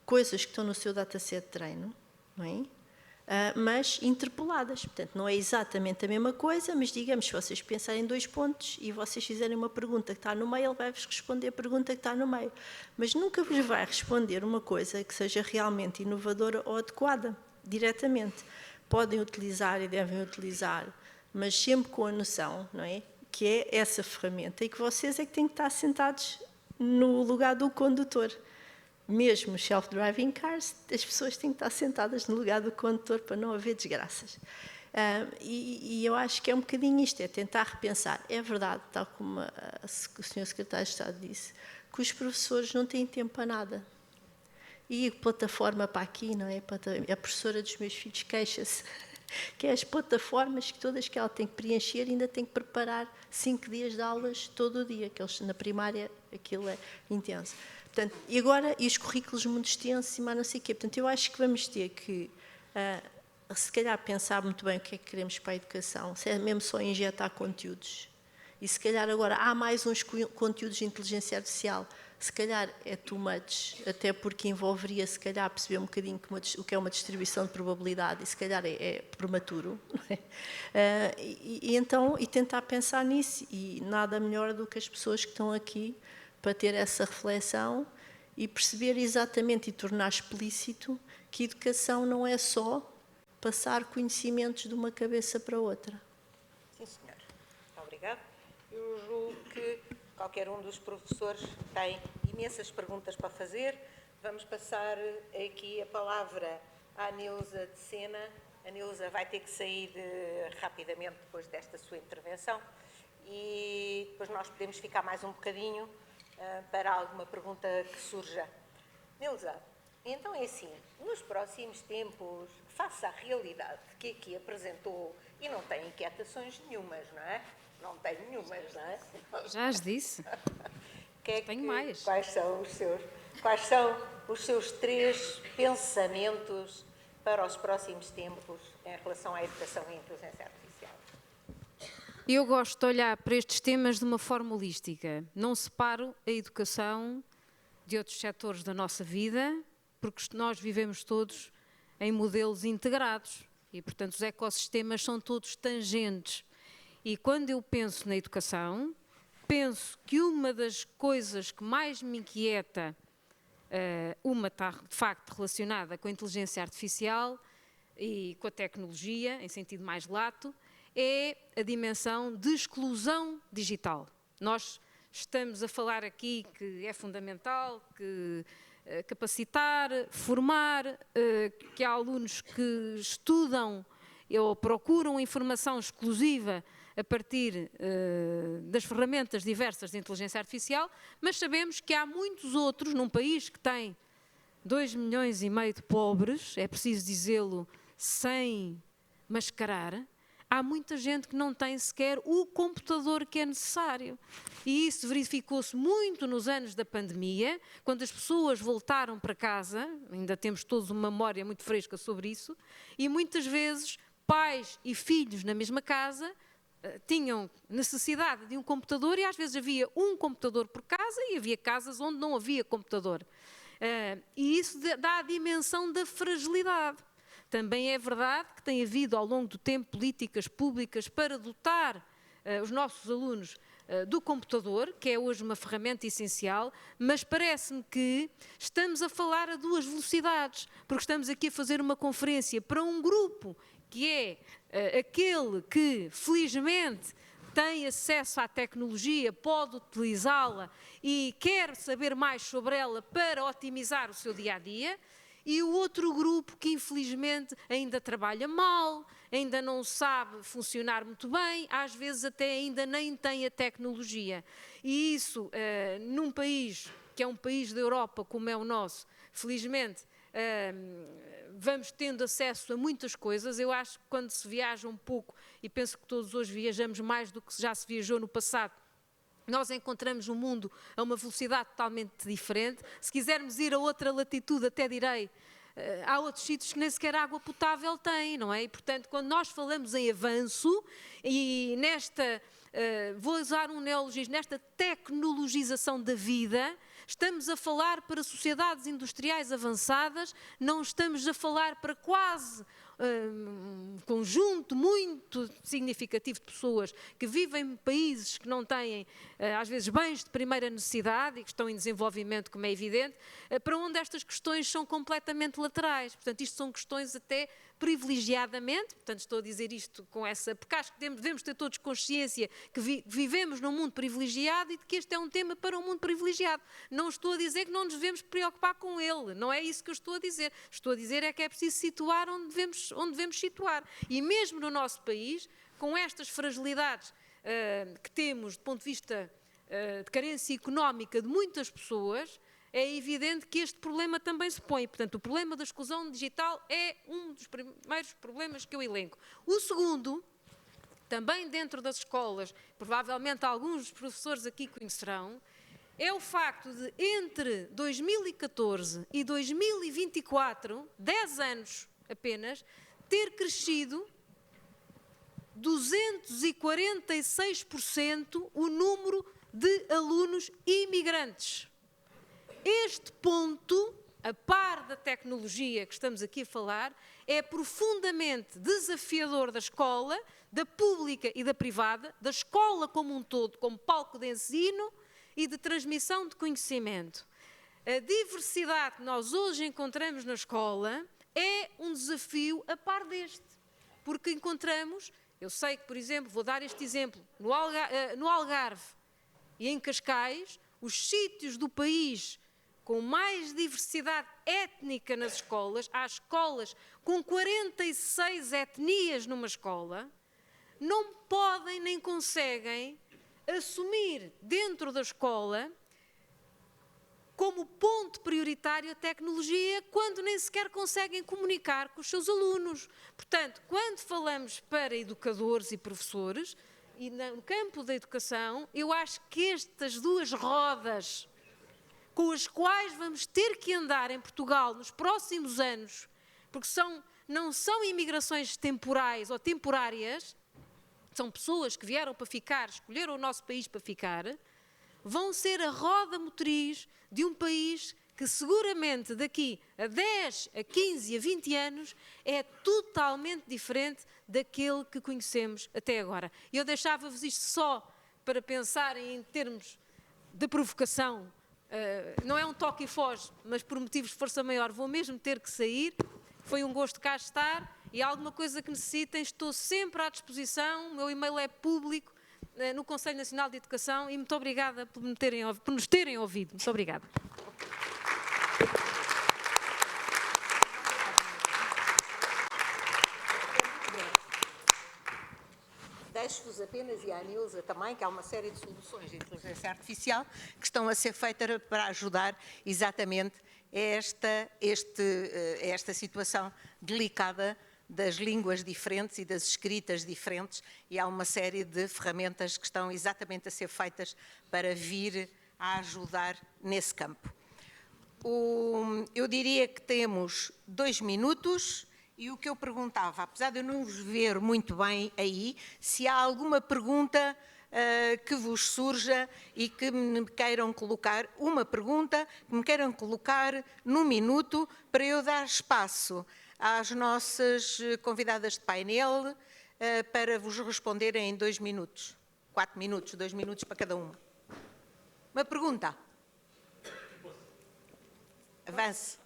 coisas que estão no seu dataset de treino, não é? Mas interpoladas. Portanto, não é exatamente a mesma coisa, mas digamos, se vocês pensarem em 2 pontos e vocês fizerem uma pergunta que está no meio, ele vai-vos responder a pergunta que está no meio. Mas nunca vos vai responder uma coisa que seja realmente inovadora ou adequada, diretamente. Podem utilizar e devem utilizar mas sempre com a noção, não é? Que é essa ferramenta e que vocês é que têm que estar sentados no lugar do condutor. Mesmo self-driving cars, as pessoas têm que estar sentadas no lugar do condutor para não haver desgraças. E eu acho que é um bocadinho isto, é tentar repensar. É verdade, tal como o Sr. Secretário de Estado disse, que os professores não têm tempo para nada. E a plataforma para aqui, não é? A professora dos meus filhos queixa-se, que é as plataformas que todas que ela tem que preencher, ainda tem que preparar 5 dias de aulas todo o dia, que eles na primária aquilo é intenso. Portanto, e agora, e os currículos muito extensos e mais não sei o quê. Portanto, eu acho que vamos ter que, se calhar, pensar muito bem o que é que queremos para a educação, se é mesmo só injetar conteúdos. E se calhar agora há mais uns conteúdos de inteligência artificial, se calhar é too much, até porque envolveria, se calhar, perceber um bocadinho o que é uma distribuição de probabilidade, e se calhar é prematuro, não é? Então, tentar pensar nisso, e nada melhor do que as pessoas que estão aqui para ter essa reflexão e perceber exatamente e tornar explícito que educação não é só passar conhecimentos de uma cabeça para outra. Sim, senhor. Obrigado. Eu julgo que qualquer um dos professores tem imensas perguntas para fazer. Vamos passar aqui a palavra à Neuza de Sena. A Neuza vai ter que sair rapidamente depois desta sua intervenção e depois nós podemos ficar mais um bocadinho para alguma pergunta que surja. Neuza, então é assim, nos próximos tempos, face à realidade que aqui apresentou, e não tem inquietações nenhumas, não é? Não tem nenhumas, não é? Já as disse. Tenho mais. Quais são os seus 3 pensamentos para os próximos tempos em relação à educação e inteligência artificial? Eu gosto de olhar para estes temas de uma forma holística. Não separo a educação de outros setores da nossa vida, porque nós vivemos todos em modelos integrados e, portanto, os ecossistemas são todos tangentes. E quando eu penso na educação, penso que uma das coisas que mais me inquieta, uma está de facto relacionada com a inteligência artificial e com a tecnologia, em sentido mais lato, é a dimensão de exclusão digital. Nós estamos a falar aqui que é fundamental que capacitar, formar, que há alunos que estudam ou procuram informação exclusiva a partir das ferramentas diversas de inteligência artificial, mas sabemos que há muitos outros, num país que tem 2,5 milhões de pobres, é preciso dizê-lo sem mascarar, há muita gente que não tem sequer o computador que é necessário. E isso verificou-se muito nos anos da pandemia, quando as pessoas voltaram para casa, ainda temos todos uma memória muito fresca sobre isso, e muitas vezes pais e filhos na mesma casa tinham necessidade de um computador e às vezes havia um computador por casa e havia casas onde não havia computador. E isso dá a dimensão da fragilidade. Também é verdade que tem havido ao longo do tempo políticas públicas para dotar os nossos alunos do computador, que é hoje uma ferramenta essencial, mas parece-me que estamos a falar a 2 velocidades, porque estamos aqui a fazer uma conferência para um grupo que é aquele que, felizmente, tem acesso à tecnologia, pode utilizá-la e quer saber mais sobre ela para otimizar o seu dia-a-dia, e o outro grupo que, infelizmente, ainda trabalha mal, ainda não sabe funcionar muito bem, às vezes até ainda nem tem a tecnologia. E isso, num país que é um país da Europa como é o nosso, felizmente, vamos tendo acesso a muitas coisas. Eu acho que quando se viaja um pouco, e penso que todos hoje viajamos mais do que já se viajou no passado, nós encontramos o mundo a uma velocidade totalmente diferente. Se quisermos ir a outra latitude, até direi, há outros sítios que nem sequer água potável têm, não é? E, portanto, quando nós falamos em avanço e nesta, vou usar um neologismo, nesta tecnologização da vida, estamos a falar para sociedades industriais avançadas, não estamos a falar para quase um conjunto muito significativo de pessoas que vivem em países que não têm, às vezes, bens de primeira necessidade e que estão em desenvolvimento, como é evidente, para onde estas questões são completamente laterais. Portanto, isto são questões até privilegiadamente, portanto estou a dizer isto com essa, porque acho que devemos ter todos consciência que vivemos num mundo privilegiado e de que este é um tema para um mundo privilegiado. Não estou a dizer que não nos devemos preocupar com ele, não é isso que eu estou a dizer. Estou a dizer é que é preciso situar onde devemos situar. E mesmo no nosso país, com estas fragilidades que temos do ponto de vista de carência económica de muitas pessoas, é evidente que este problema também se põe. Portanto, o problema da exclusão digital é um dos primeiros problemas que eu elenco. O segundo, também dentro das escolas, provavelmente alguns dos professores aqui conhecerão, é o facto de entre 2014 e 2024, 10 anos apenas, ter crescido 246% o número de alunos imigrantes. Este ponto, a par da tecnologia que estamos aqui a falar, é profundamente desafiador da escola, da pública e da privada, da escola como um todo, como palco de ensino e de transmissão de conhecimento. A diversidade que nós hoje encontramos na escola é um desafio a par deste, porque encontramos, eu sei que, por exemplo, vou dar este exemplo, no Algarve e em Cascais, os sítios do país com mais diversidade étnica nas escolas, há escolas com 46 etnias numa escola, não podem nem conseguem assumir dentro da escola como ponto prioritário a tecnologia, quando nem sequer conseguem comunicar com os seus alunos. Portanto, quando falamos para educadores e professores, e no campo da educação, eu acho que estas duas rodas com as quais vamos ter que andar em Portugal nos próximos anos, porque não são imigrações temporais ou temporárias, são pessoas que vieram para ficar, escolheram o nosso país para ficar, vão ser a roda motriz de um país que seguramente daqui a 10, a 15, a 20 anos é totalmente diferente daquele que conhecemos até agora. Eu deixava-vos isto só para pensarem em termos de provocação. Não é um toque e foge, mas por motivos de força maior vou mesmo ter que sair. Foi um gosto cá estar e alguma coisa que necessitem, estou sempre à disposição. O meu e-mail é público no Conselho Nacional de Educação e muito obrigada por nos terem ouvido. Muito obrigada. Deixo-vos apenas, e à Nilza também, que há uma série de soluções de inteligência artificial que estão a ser feitas para ajudar exatamente esta situação delicada das línguas diferentes e das escritas diferentes, e há uma série de ferramentas que estão exatamente a ser feitas para vir a ajudar nesse campo. Eu diria que temos 2 minutos. E o que eu perguntava, apesar de eu não vos ver muito bem aí, se há alguma pergunta que vos surja e que me queiram colocar, uma pergunta que me queiram colocar num minuto para eu dar espaço às nossas convidadas de painel para vos responderem em 2 minutos. 4 minutos, 2 minutos para cada uma. Uma pergunta? Avance.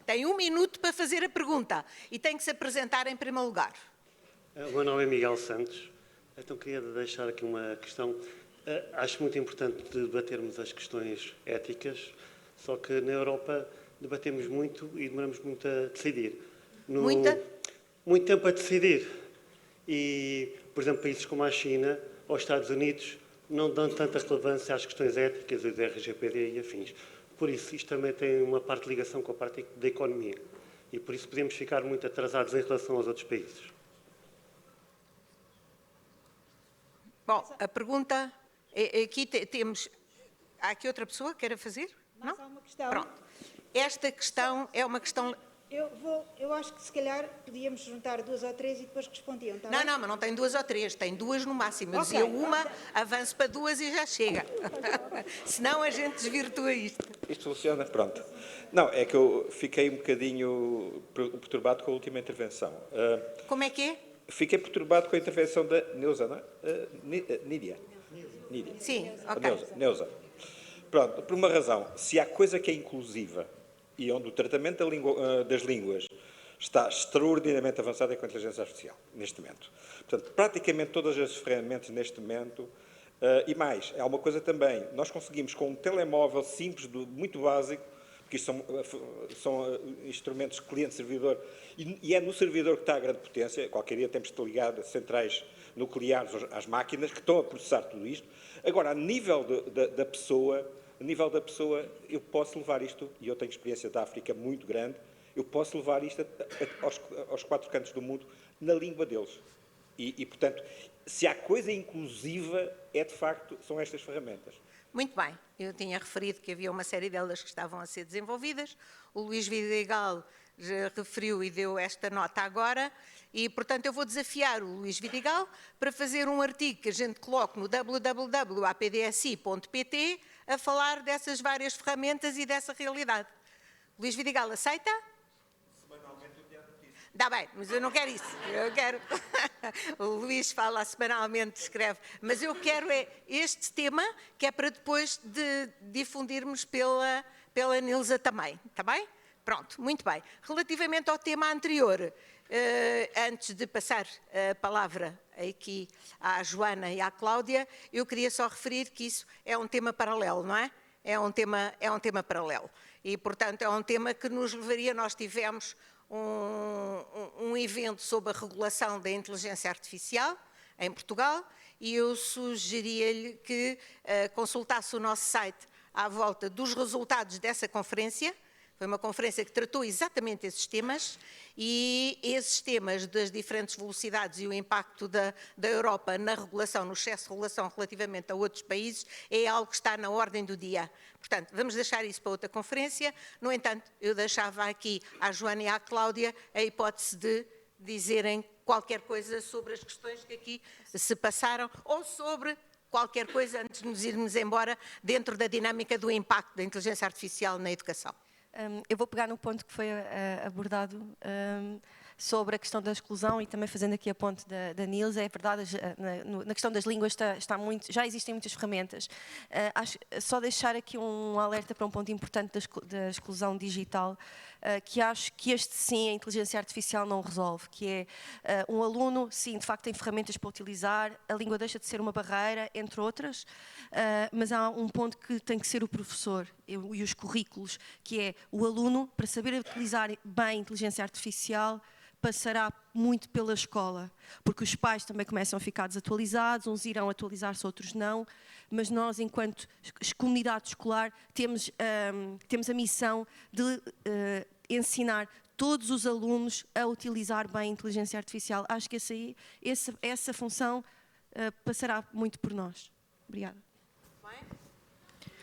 Tem 1 minuto para fazer a pergunta e tem que se apresentar em primeiro lugar. O meu nome é Miguel Santos, então queria deixar aqui uma questão. Acho muito importante debatermos as questões éticas, só que na Europa debatemos muito e demoramos muito a decidir. Muito tempo a decidir. E, por exemplo, países como a China ou os Estados Unidos não dão tanta relevância às questões éticas, do RGPD e afins. Por isso, isto também tem uma parte de ligação com a parte da economia. E por isso podemos ficar muito atrasados em relação aos outros países. Bom, a pergunta... Aqui temos... Há aqui outra pessoa que queira fazer? Não? Há uma questão. Pronto. Esta questão é uma questão... Eu acho que se calhar podíamos juntar 2 ou 3 e depois respondiam. Tá não, mas não tem 2 ou 3, tem 2 no máximo. Eu dizia uma, avanço para 2 e já chega. Senão a gente desvirtua isto. Isto funciona? Pronto. Não, é que eu fiquei um bocadinho perturbado com a última intervenção. Como é que é? Fiquei perturbado com a intervenção da Neuza, não é? Nídia. Sim, ok. Neuza. Pronto, por uma razão. Se há coisa que é inclusiva e onde o tratamento das línguas está extraordinariamente avançada com a inteligência artificial, neste momento. Portanto, praticamente todas as ferramentas neste momento, e mais, há uma coisa também, nós conseguimos com um telemóvel simples, muito básico, porque isto são instrumentos cliente-servidor, e é no servidor que está a grande potência. Qualquer dia temos de ligar centrais nucleares às máquinas que estão a processar tudo isto. Agora, a nível da pessoa, eu posso levar isto, e eu tenho experiência da África muito grande, eu posso levar isto aos 4 cantos do mundo na língua deles. E, portanto, se há coisa inclusiva, de facto, são estas ferramentas. Muito bem, eu tinha referido que havia uma série delas que estavam a ser desenvolvidas, o Luís Vidigal já referiu e deu esta nota agora, e, portanto, eu vou desafiar o Luís Vidigal para fazer um artigo que a gente coloque no www.apdsi.pt a falar dessas várias ferramentas e dessa realidade. Luís Vidigal, aceita? Está bem, mas eu não quero isso. Eu quero... O Luís fala semanalmente, escreve. Mas eu quero este tema, que é para depois difundirmos pela Nilza também. Está bem? Pronto, muito bem. Relativamente ao tema anterior, antes de passar a palavra aqui à Joana e à Cláudia, eu queria só referir que isso é um tema paralelo, não é? É um tema paralelo. E, portanto, é um tema que nos levaria... Nós tivemos um evento sobre a regulação da inteligência artificial em Portugal e eu sugeria-lhe que consultasse o nosso site à volta dos resultados dessa conferência. Foi uma conferência que tratou exatamente esses temas e esses temas das diferentes velocidades e o impacto da Europa na regulação, no excesso de regulação relativamente a outros países, é algo que está na ordem do dia. Portanto, vamos deixar isso para outra conferência. No entanto, eu deixava aqui à Joana e à Cláudia a hipótese de dizerem qualquer coisa sobre as questões que aqui se passaram ou sobre qualquer coisa antes de nos irmos embora dentro da dinâmica do impacto da inteligência artificial na educação. Eu vou pegar no ponto que foi abordado sobre a questão da exclusão e também fazendo aqui a ponte da Nilza. É verdade, na questão das línguas já existem muitas ferramentas. Só deixar aqui um alerta para um ponto importante da exclusão digital, que acho que este sim a inteligência artificial não resolve, que é um aluno, sim, de facto tem ferramentas para utilizar, a língua deixa de ser uma barreira, entre outras, mas há um ponto que tem que ser o professor e os currículos, que é o aluno, para saber utilizar bem a inteligência artificial, passará muito pela escola, porque os pais também começam a ficar desatualizados, uns irão atualizar-se, outros não, mas nós, enquanto comunidade escolar, temos a missão de ensinar todos os alunos a utilizar bem a inteligência artificial. Acho que essa função passará muito por nós. Obrigada.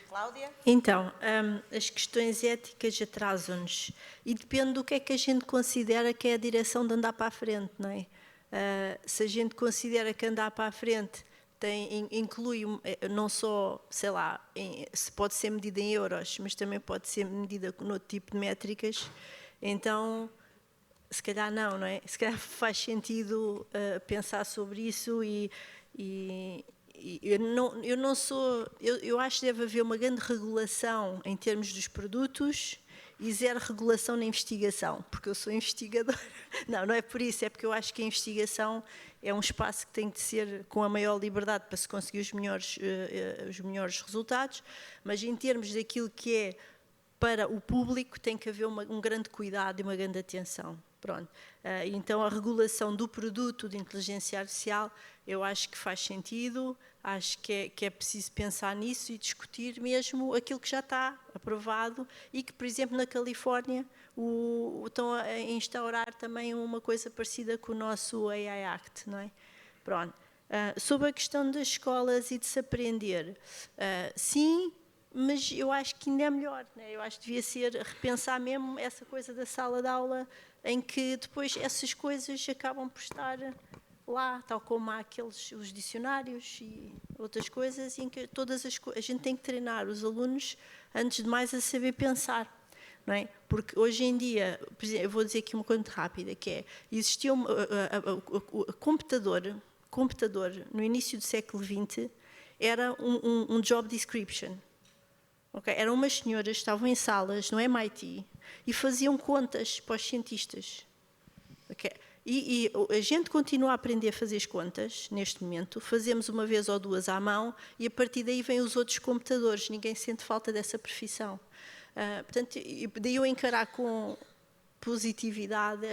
Cláudia? Então, as questões éticas atrasam-nos e depende do que é que a gente considera que é a direção de andar para a frente, não é? Se a gente considera que andar para a frente inclui não só, sei lá, se pode ser medida em euros, mas também pode ser medida com outro tipo de métricas, então, se calhar não é? Se calhar faz sentido pensar sobre isso eu acho que deve haver uma grande regulação em termos dos produtos e zero regulação na investigação, porque eu sou investigadora. Não é por isso, é porque eu acho que a investigação é um espaço que tem de ser com a maior liberdade para se conseguir os melhores resultados, mas em termos daquilo que é para o público tem que haver um grande cuidado e uma grande atenção. Pronto. Então, a regulação do produto de inteligência artificial, eu acho que faz sentido, acho que é preciso pensar nisso e discutir mesmo aquilo que já está aprovado e que, por exemplo, na Califórnia estão a instaurar também uma coisa parecida com o nosso AI Act, não é? Pronto. Sobre a questão das escolas e de se aprender, sim, mas eu acho que ainda é melhor, né? Eu acho que devia ser repensar mesmo essa coisa da sala de aula em que depois essas coisas acabam por estar lá, tal como há os dicionários e outras coisas, em que a gente tem que treinar os alunos, antes de mais, a saber pensar. Não é? Porque hoje em dia, por exemplo, eu vou dizer aqui uma coisa muito rápida, que é, existia o computador no início do século XX, era um job description. Okay? Eram umas senhoras que estavam em salas no MIT e faziam contas para os cientistas. Okay. E a gente continua a aprender a fazer as contas, neste momento, fazemos uma vez ou duas à mão e a partir daí vêm os outros computadores, ninguém sente falta dessa profissão. Portanto, daí eu encarar com positividade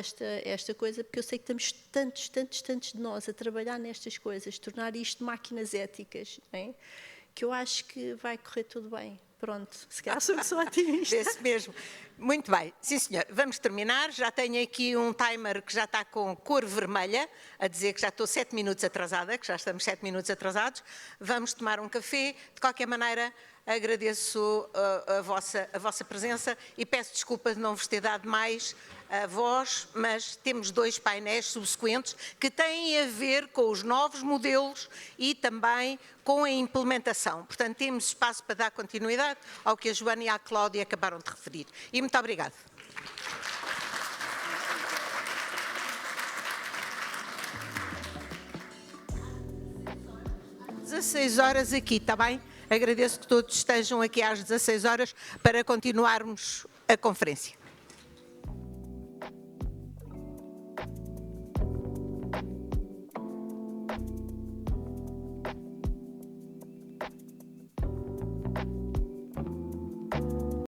esta coisa, porque eu sei que estamos tantos de nós a trabalhar nestas coisas, tornar isto máquinas éticas, não é? Que eu acho que vai correr tudo bem. Pronto, se calhar sou otimista. Esse mesmo. Muito bem. Sim, senhor. Vamos terminar. Já tenho aqui um timer que já está com cor vermelha, a dizer que já estou 7 minutos atrasada, que já estamos 7 minutos atrasados. Vamos tomar um café. De qualquer maneira, agradeço a vossa presença e peço desculpa de não vos ter dado mais a voz, mas temos 2 painéis subsequentes que têm a ver com os novos modelos e também com a implementação. Portanto, temos espaço para dar continuidade ao que a Joana e a Cláudia acabaram de referir. E muito obrigada. Às 16 horas aqui, está bem? Agradeço que todos estejam aqui às 16 horas para continuarmos a conferência.